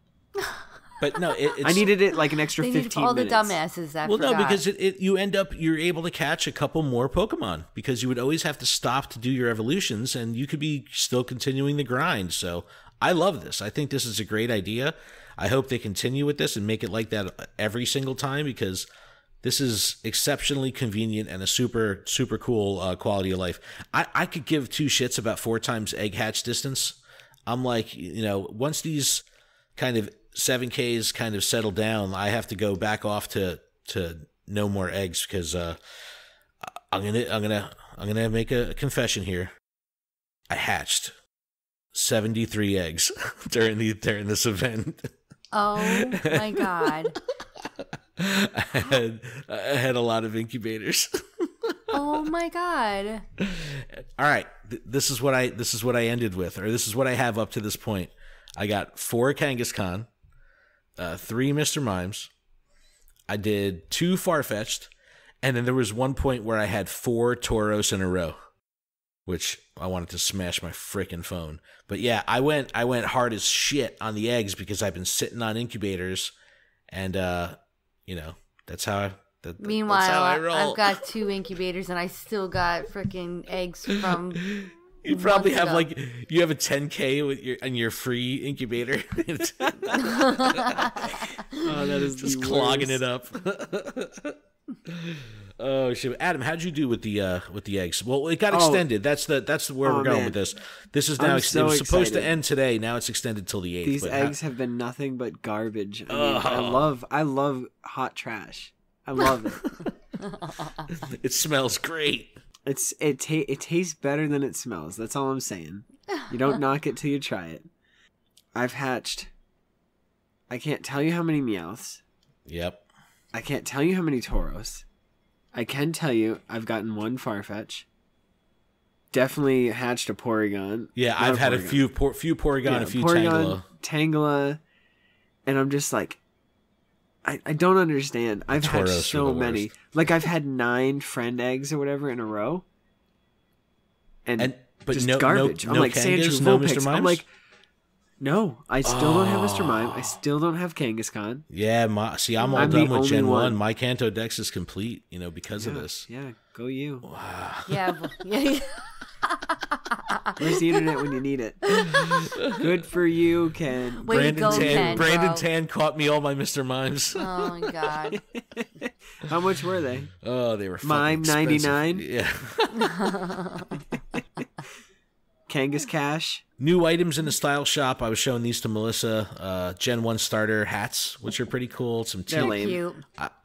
But no, I needed it like an extra 15 minutes. All the dumbasses that no, because you're able to catch a couple more Pokemon because you would always have to stop to do your evolutions, and you could be still continuing the grind. So I love this. I think this is a great idea. I hope they continue with this and make it like that every single time because this is exceptionally convenient and a super, super cool quality of life. I could give 2 shits about 4 times egg hatch distance. I'm like, once these kind of 7Ks kind of settle down, I have to go back off to no more eggs because I'm gonna make a confession here. I hatched 73 eggs during this event. Oh my god. I had a lot of incubators. Oh my god. All right, this is what I ended with, or this is what I have up to this point. I got 4 Kangaskhan, 3 Mr. Mimes. I did 2 Farfetch'd, and then there was one point where I had 4 Tauros in a row, which I wanted to smash my freaking phone. But yeah, I went hard as shit on the eggs because I've been sitting on incubators, and that's how Meanwhile, that's how I roll. I've got 2 incubators and I still got freaking eggs from. You probably have you have a 10K with your free incubator. That is just clogging it up. Oh shit, Adam, how'd you do with the eggs? Well, it got extended. That's where we're going with this. This is now it was supposed to end today. Now it's extended till the 8th. These eggs have been nothing but garbage. I love hot trash. I love it. It smells great. It tastes better than it smells. That's all I'm saying. You don't knock it till you try it. I've hatched. I can't tell you how many Meowths. Yep. I can't tell you how many Tauros. I can tell you I've gotten 1 Farfetch. Definitely hatched a Porygon. Yeah, I've had a few Porygon, a few Tangela, and I'm just like, I don't understand. I've had so many. Like I've had 9 friend eggs or whatever in a row, but just garbage. I'm like Kangas, no Mr. Mimes? I'm like, no, I still don't have Mr. Mime. I still don't have Kangaskhan. Yeah, I'm all done with Gen 1. My Kanto Dex is complete, because of this. Yeah, go you. Wow. Yeah. Where's the internet when you need it? Good for you, Ken. Brandon Tan caught me all my Mr. Mimes. Oh my god. How much were they? Oh, they were Mime 99. Yeah. Kangas Cash. New items in the style shop. I was showing these to Melissa. Gen 1 starter hats, which are pretty cool. Some team. They're cute.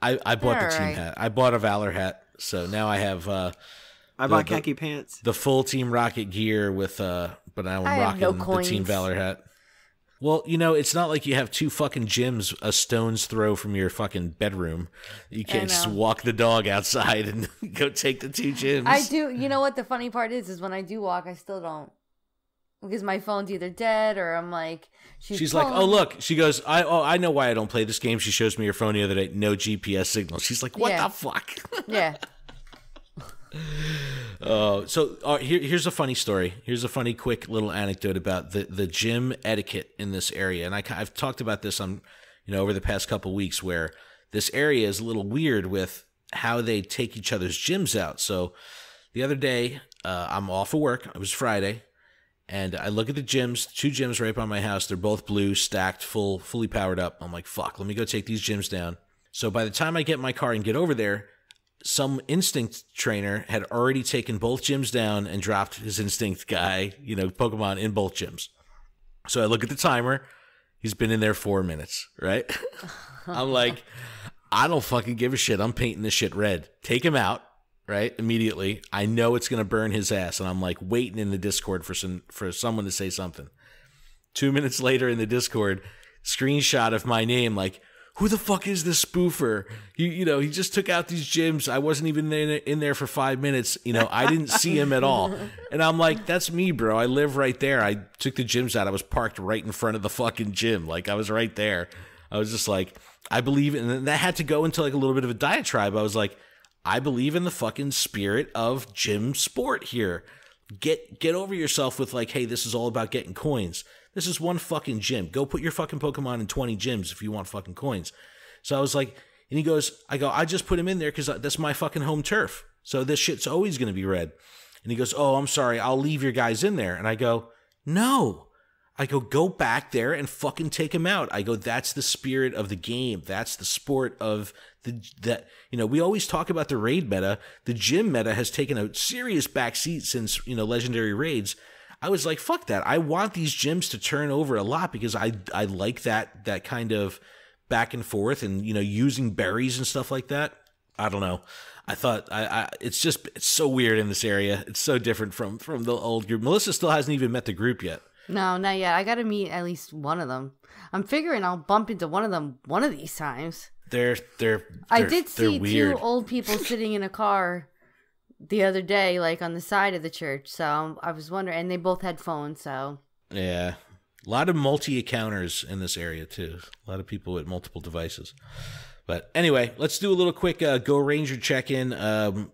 I bought the team hat. I bought a Valor hat, so now I have. I bought khaki pants. The full Team Rocket gear with but now I'm rocking the Team Valor hat. Well, it's not like you have 2 fucking gyms a stone's throw from your fucking bedroom. You can't just walk the dog outside and go take the 2 gyms. I do. You know what the funny part is when I do walk, I still don't because my phone's either dead or I'm like, she's like, oh look, she goes, I know why I don't play this game. She shows me her phone the other day, no GPS signal. She's like, what the fuck? Yeah. Here's a funny story. Here's a funny, quick little anecdote about the gym etiquette in this area, and I've talked about this on, over the past couple weeks, where this area is a little weird with how they take each other's gyms out. So the other day, I'm off of work. It was Friday, and I look at the gyms, 2 gyms right by my house. They're both blue, stacked, fully powered up. I'm like, fuck, let me go take these gyms down. So by the time I get in my car and get over there, some instinct trainer had already taken both gyms down and dropped his instinct guy, Pokemon in both gyms. So I look at the timer. He's been in there 4 minutes, right? I'm like, I don't fucking give a shit. I'm painting this shit red. Take him out, right? Immediately. I know it's going to burn his ass. And I'm like waiting in the Discord for someone to say something. 2 minutes later in the Discord, screenshot of my name, like, who the fuck is this spoofer? He just took out these gyms. I wasn't even in there for 5 minutes. I didn't see him at all. And I'm like, that's me, bro. I live right there. I took the gyms out. I was parked right in front of the fucking gym. Like, I was right there. I was just like, I believe in, and that had to go into like a little bit of a diatribe. I was like, I believe in the fucking spirit of gym sport here. Get over yourself with like, hey, this is all about getting coins. This is one fucking gym. Go put your fucking Pokemon in 20 gyms if you want fucking coins. So I was like, and he goes, I just put him in there because that's my fucking home turf. So this shit's always going to be red. And he goes, oh, I'm sorry. I'll leave your guys in there. And I go, no. I go back there and fucking take him out. I go, that's the spirit of the game. That's the sport of we always talk about the raid meta. The gym meta has taken a serious backseat since, legendary raids. I was like, fuck that. I want these gyms to turn over a lot because I like that kind of back and forth and, using berries and stuff like that. I don't know. I thought it's so weird in this area. It's so different from the old group. Melissa still hasn't even met the group yet. No, not yet. I got to meet at least one of them. I'm figuring I'll bump into one of them one of these times. I did see weird. 2 old people sitting in a car the other day, like on the side of the church. So I was wondering, and they both had phones. So yeah, a lot of multi-accounters in this area too. A lot of people with multiple devices. But anyway, let's do a little quick Go Ranger check-in. I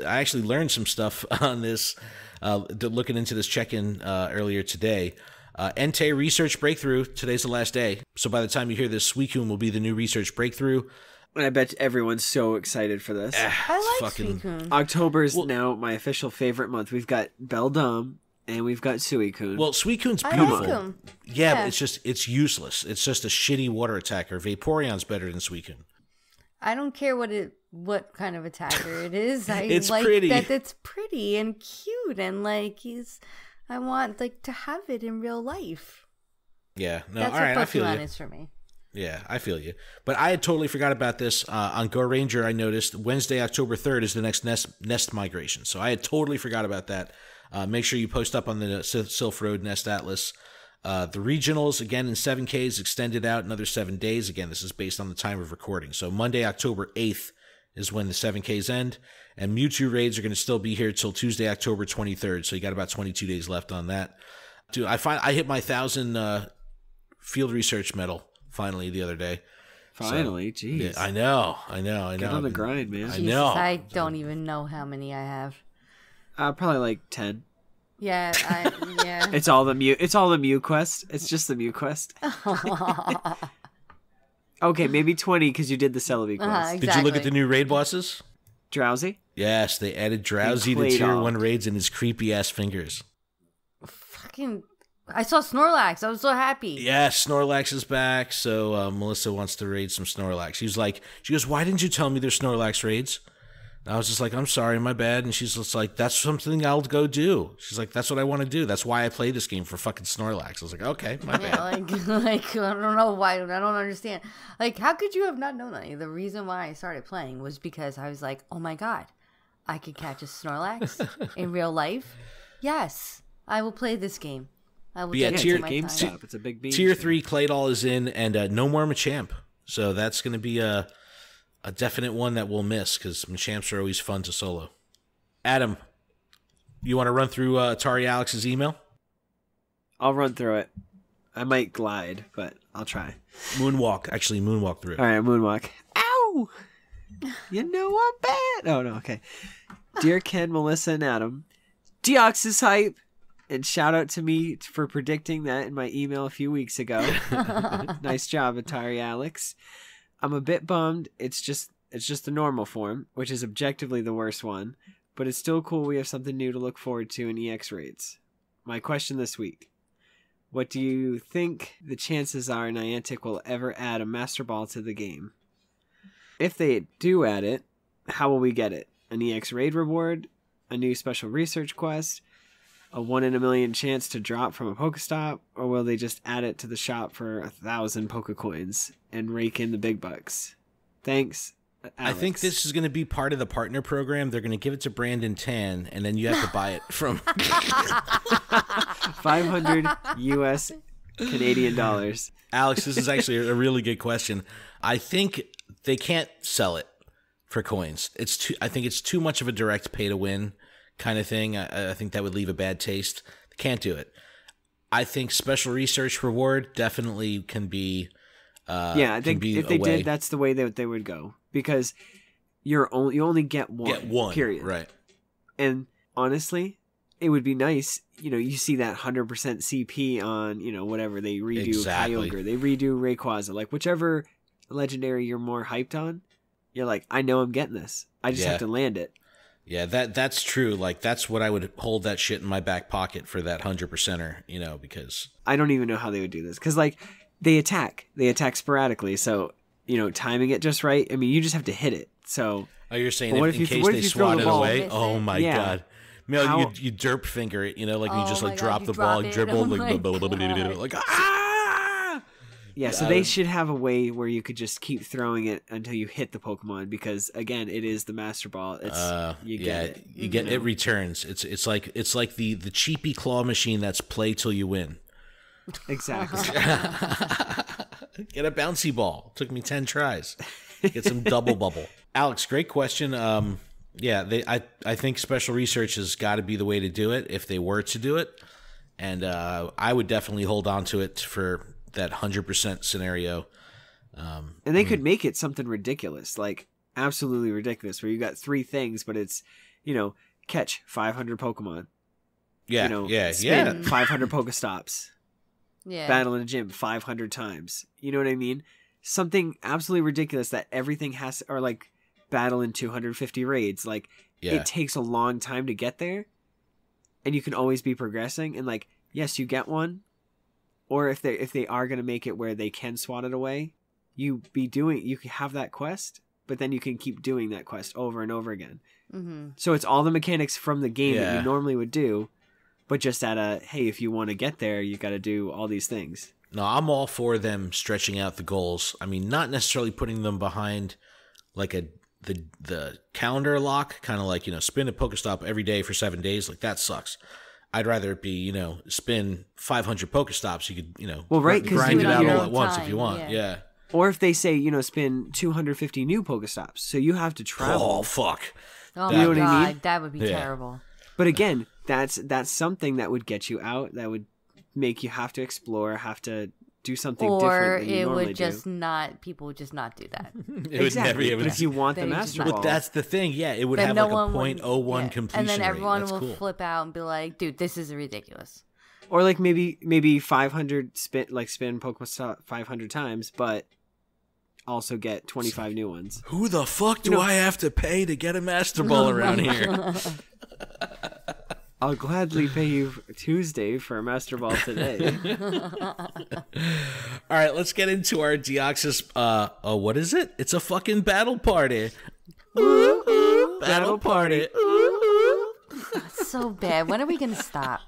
actually learned some stuff on this, looking into this check-in earlier today. Entei research breakthrough. Today's the last day. So by the time you hear this, Suicune will be the new research breakthrough. And I bet everyone's so excited for this. I like Suicune. October is now my official favorite month. We've got Beldum and we've got Suicune. Well, Suicune's beautiful. I like him. Yeah, but it's useless. It's just a shitty water attacker. Vaporeon's better than Suicune. I don't care what kind of attacker it is. It's like pretty. that it's pretty and cute and like I want like to have it in real life. Yeah, no, that's all right, what I feel you. Pokemon is for me. Yeah, I feel you. But I had totally forgot about this. On Go Ranger, I noticed Wednesday, October 3rd is the next nest migration. So I had totally forgot about that. Make sure you post up on the Sylph Road Nest Atlas. The regionals, again, in 7Ks, extended out another 7 days. Again, this is based on the time of recording. So Monday, October 8th is when the 7Ks end. And Mewtwo raids are going to still be here till Tuesday, October 23rd. So you got about 22 days left on that. Dude, I hit my 1,000 field research medal finally the other day. Finally, so, jeez. Yeah, I know. Get on the grind, man. I know. I don't even know how many I have. Probably like 10. Yeah, yeah. It's all the Mew quest. It's just the Mew quest. Okay, maybe 20 because you did the Celebi quest. Exactly. Did you look at the new raid bosses? Drowsy? Yes, they added Drowsy to tier 1 raids in his creepy ass fingers. Fucking, I saw Snorlax. I was so happy. Yeah, Snorlax is back. So Melissa wants to raid some Snorlax. She goes, why didn't you tell me there's Snorlax raids? And I was just like, I'm sorry, my bad. And she's just like, that's something I'll go do. She's like, that's what I want to do. That's why I play this game, for fucking Snorlax. I was like, okay, my bad. Like I don't know why. I don't understand. Like, how could you have not known that? The reason why I started playing was because I was like, oh my god, I could catch a Snorlax in real life. Yes, I will play this game. I will take it to my time. It's a big beam. Tier 3 Claydol is in, and no more Machamp. So that's going to be a definite one that we'll miss, because Machamps are always fun to solo. Adam, you want to run through Atari Alex's email? I'll run through it. I might glide, but I'll try. Moonwalk. Actually, moonwalk through it. All right, moonwalk. Ow! You know I'm bad. Oh, no, okay. Dear Ken, Melissa, and Adam, Deoxys hype. And shout out to me for predicting that in my email a few weeks ago. Nice job, Atari Alex. I'm a bit bummed. It's just the normal form, which is objectively the worst one. But it's still cool we have something new to look forward to in EX Raids. My question this week. What do you think the chances are Niantic will ever add a Master Ball to the game? If they do add it, how will we get it? An EX Raid reward? A new special research quest? A 1 in a million chance to drop from a Pokestop? Or will they just add it to the shop for 1,000 Pokecoins and rake in the big bucks? Thanks, Alex. I think this is going to be part of the partner program. They're going to give it to Brandon Tan, and then you have to buy it from 500 US Canadian dollars. Alex, this is actually a really good question. I think they can't sell it for coins. I think it's too much of a direct pay to win kind of thing. I think that would leave a bad taste. They can't do it. I think special research reward definitely can be. Yeah, I think if they did, that's the way that they would go, because you only get one. Get one, period. Right. And honestly, it would be nice. You see that 100% CP on whatever they redo. Exactly. Kyogre, they redo Rayquaza, like whichever legendary you're more hyped on. You're like, I know I'm getting this. I just have to land it. Yeah, that's true. Like, that's what I would hold that shit in my back pocket for that 100%er, because I don't even know how they would do this. Because, like, they attack sporadically. So, timing it just right. I mean, you just have to hit it. So, oh, you're saying in case they swat it away? Oh, my God. Mel, you derp finger it, like you just, drop the ball, dribble, like, ah! Yeah, so they should have a way where you could just keep throwing it until you hit the Pokemon, because again, it is the Master Ball. It's you get it. You get it returns. It's like the cheapy claw machine that's play till you win. Exactly. Get a bouncy ball. Took me 10 tries. Get some double bubble. Alex, great question. I think special research has got to be the way to do it if they were to do it, and I would definitely hold on to it for that 100% scenario. And they could make it something ridiculous, like absolutely ridiculous, where you got 3 things, but it's, catch 500 Pokemon. Yeah, spin 500 Pokestops. Yeah. Battle in a gym 500 times. You know what I mean? Something absolutely ridiculous that everything has, or like battle in 250 raids. Like, it takes a long time to get there, and you can always be progressing. And like, yes, you get one. Or if they are going to make it where they can swat it away, you can have that quest, but then you can keep doing that quest over and over again. Mm-hmm. So it's all the mechanics from the game that you normally would do, but just at hey, if you want to get there, you got to do all these things. No, I'm all for them stretching out the goals. I mean, not necessarily putting them behind like the calendar lock, kind of like, spin a Pokestop every day for 7 days. Like, that sucks. I'd rather it be, spin 500 Pokestops. You could, grind it out all at once if you want. Yeah. Or if they say, spin 250 new Pokestops. So you have to travel. Oh, fuck. Oh, my God. I mean? That would be terrible. But again, that's something that would get you out. That would make you have to explore, have to do something different than you normally do. People would just not do that. Exactly. But if you want the Master Ball. But that's the thing. Yeah, it would have like a 0.01 completion and then everyone rate. will flip out and be like, dude, this is ridiculous. Or like maybe 500 spin Pokemon 500 times, but also get 25 new ones. Who the fuck do I have to pay to get a Master Ball around here? I'll gladly pay you Tuesday for a Master Ball today. All right, let's get into our Deoxys. What is it? It's a fucking battle party. Battle party. That's so bad. When are we gonna stop?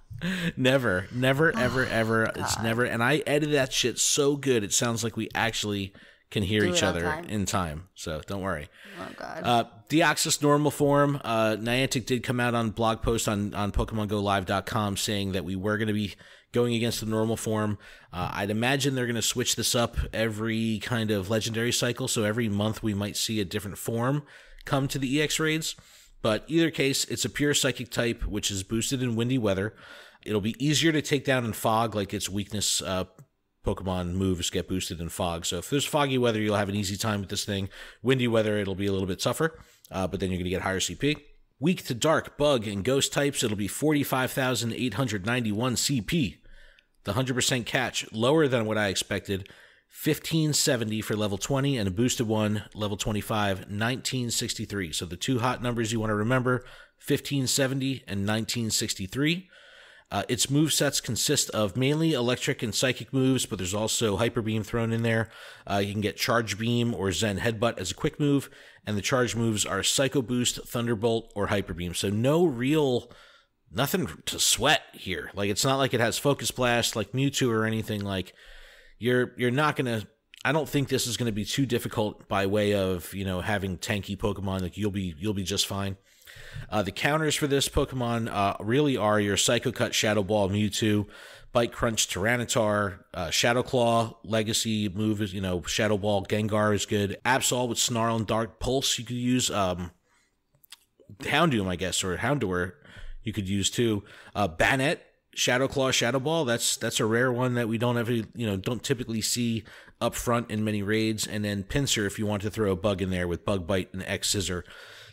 Never, ever. God. It's never. And I edited that shit so good. It sounds like we actually can hear each other in time. So don't worry. Oh, God. Deoxys normal form. Niantic did come out on blog post on PokemonGoLive.com saying that we were going to be going against the normal form. I'd imagine they're going to switch this up every kind of legendary cycle. So every month we might see a different form come to the EX raids. But either case, it's a pure psychic type, which is boosted in windy weather. It'll be easier to take down in fog, like its weakness Pokemon moves get boosted in fog. So if there's foggy weather, you'll have an easy time with this thing. Windy weather, it'll be a little bit tougher, but then you're going to get higher CP. Weak to dark, bug, and ghost types, it'll be 45,891 CP. The 100% catch, lower than what I expected. 1570 for level 20, and a boosted one, level 25, 1963. So the two hot numbers you want to remember, 1570 and 1963. Its movesets consist of mainly electric and psychic moves, but there's also Hyper Beam thrown in there. You can get Charge Beam or Zen Headbutt as a quick move, and the charge moves are Psycho Boost, Thunderbolt, or Hyper Beam. So nothing to sweat here. Like, it's not like it has Focus Blast like Mewtwo or anything. Like, you're not gonna. I don't think this is gonna be too difficult by way of having tanky Pokemon. Like, you'll be just fine. The counters for this Pokemon really are your Psycho Cut, Shadow Ball, Mewtwo, Bite Crunch, Tyranitar, Shadow Claw, Legacy move is, Shadow Ball, Gengar is good. Absol with Snarl and Dark Pulse you could use. Houndoom, I guess, or Houndour you could use too. Banette, Shadow Claw, Shadow Ball, that's a rare one that we don't typically see up front in many raids. And then Pinsir if you want to throw a bug in there with Bug Bite and X Scissor.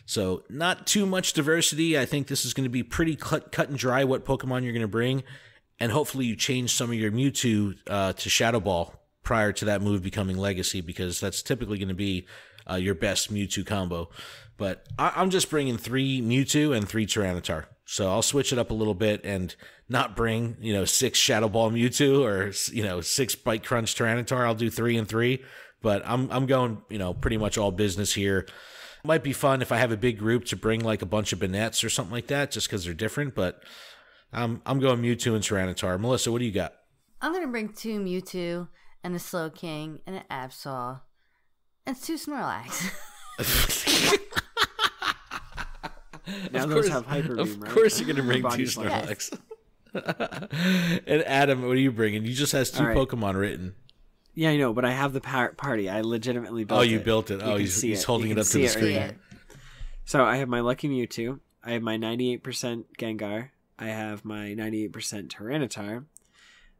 So not too much diversity. I think this is going to be pretty cut and dry what Pokemon you're going to bring. And hopefully you change some of your Mewtwo to Shadow Ball prior to that move becoming Legacy, because that's typically going to be your best Mewtwo combo. But I'm just bringing 3 Mewtwo and 3 Tyranitar. So I'll switch it up a little bit and not bring 6 Shadow Ball Mewtwo or 6 Bite Crunch Tyranitar. I'll do 3 and 3. But I'm going pretty much all business here. Might be fun if I have a big group to bring like a bunch of Banettes or something like that, just because they're different. But I'm going Mewtwo and Tyranitar. Melissa, what do you got? I'm gonna bring 2 Mewtwo and a Slowking and an Absol and 2 Snorlax. Now those have Hyper Beam, right? Of course you're gonna bring 2 Snorlax. And Adam, what are you bringing? You just has 2 Pokemon written. Yeah, I know, but I have the party. I legitimately built it. Oh, you built it. He's holding it up to the screen. Right. So I have my Lucky Mewtwo. I have my 98% Gengar. I have my 98% Tyranitar.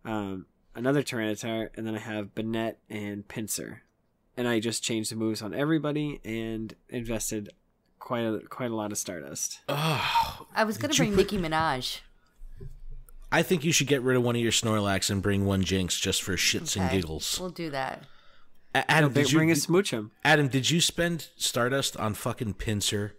Another Tyranitar. And then I have Banette and Pinsir. And I just changed the moves on everybody and invested quite a lot of Stardust. Oh, I was going to bring Nicki Minaj. I think you should get rid of one of your Snorlax and bring one Jinx just for shits and giggles. We'll do that. Adam, did you bring a Smoochum? Adam, did you spend Stardust on fucking Pinsir?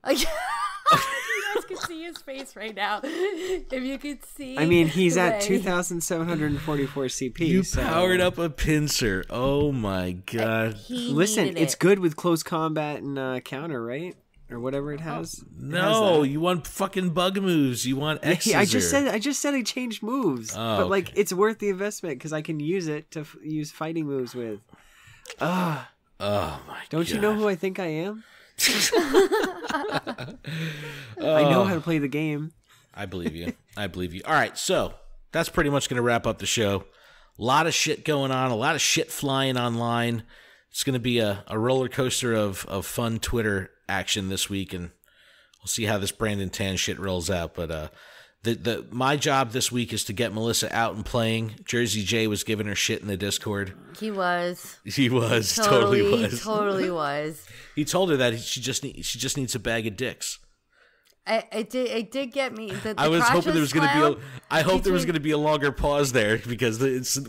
You guys can see his face right now. If you could see. I mean, he's at 2,744 CP. You powered up a Pinsir. Oh my god! Listen, it's good with close combat and counter, right? Or whatever it has. No, you want fucking bug moves. You want X. I just said I changed moves, but like it's worth the investment because I can use it to use fighting moves with. Oh my god! Don't you know who I think I am? I know how to play the game. I believe you. All right, so that's pretty much going to wrap up the show. A lot of shit going on. A lot of shit flying online. It's going to be a roller coaster of fun Twitter action this week, and we'll see how this Brandon Tan shit rolls out. But my job this week is to get Melissa out and playing. Jersey J was giving her shit in the Discord. He was. Totally was. Totally was. He told her that she just needs a bag of dicks. It did get me. I was hoping there was going to be there was going to be a longer pause there because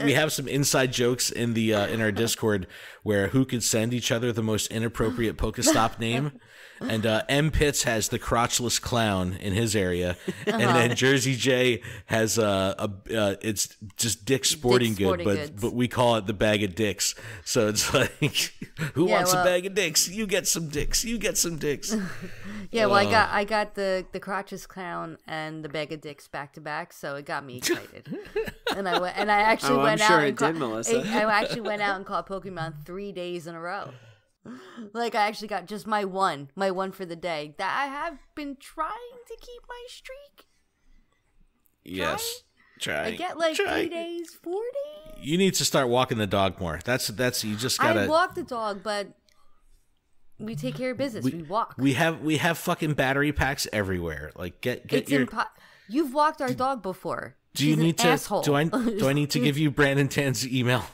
we have some inside jokes in the in our Discord where who could send each other the most inappropriate Pokestop name, and M Pitts has the crotchless clown in his area, and then Jersey J has it's just Dick Sporting Goods, but we call it the bag of dicks. So it's like, who wants a bag of dicks? You get some dicks. You get some dicks. Yeah, well, I got the crotchless clown and the bag of dicks back to back, so it got me excited. I actually went out and caught Pokemon 3 days in a row. Like, I actually got just my one for the day. That I have been trying to keep my streak. Yes, trying. I get like 3 days, 4 days. You need to start walking the dog more. That's you just gotta. I walk the dog, but. We take care of business. We walk. We have fucking battery packs everywhere. Like get your. You've walked our dog before. Do you need to? Asshole. Do I need to give you Brandon Tan's email?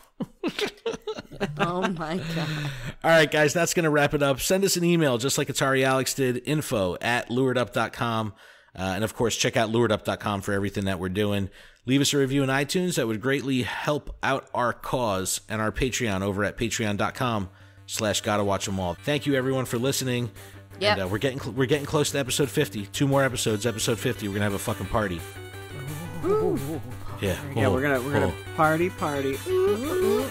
Oh my god. All right, guys, that's going to wrap it up. Send us an email just like Atari Alex did, info@luredup.com. And of course, check out luredup.com for everything that we're doing. Leave us a review on iTunes. That would greatly help out our cause, and our Patreon over at patreon.com/GottaWatchEmAll. Thank you, everyone, for listening. Yeah. And we're getting close to episode 50. 2 more episodes. Episode 50. We're gonna have a fucking party. Yeah. Yeah, we're gonna party. We'll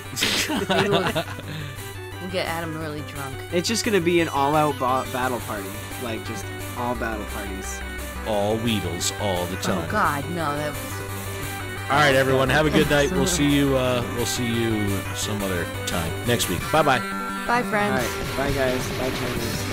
get Adam really drunk. It's just gonna be an all-out battle party, like just all battle parties. All Weedles all the time. Oh God, no, that was. All right, everyone. Have a good night. We'll see you. Some other time next week. Bye bye. Bye, friends. All right, bye guys. Bye Chinese.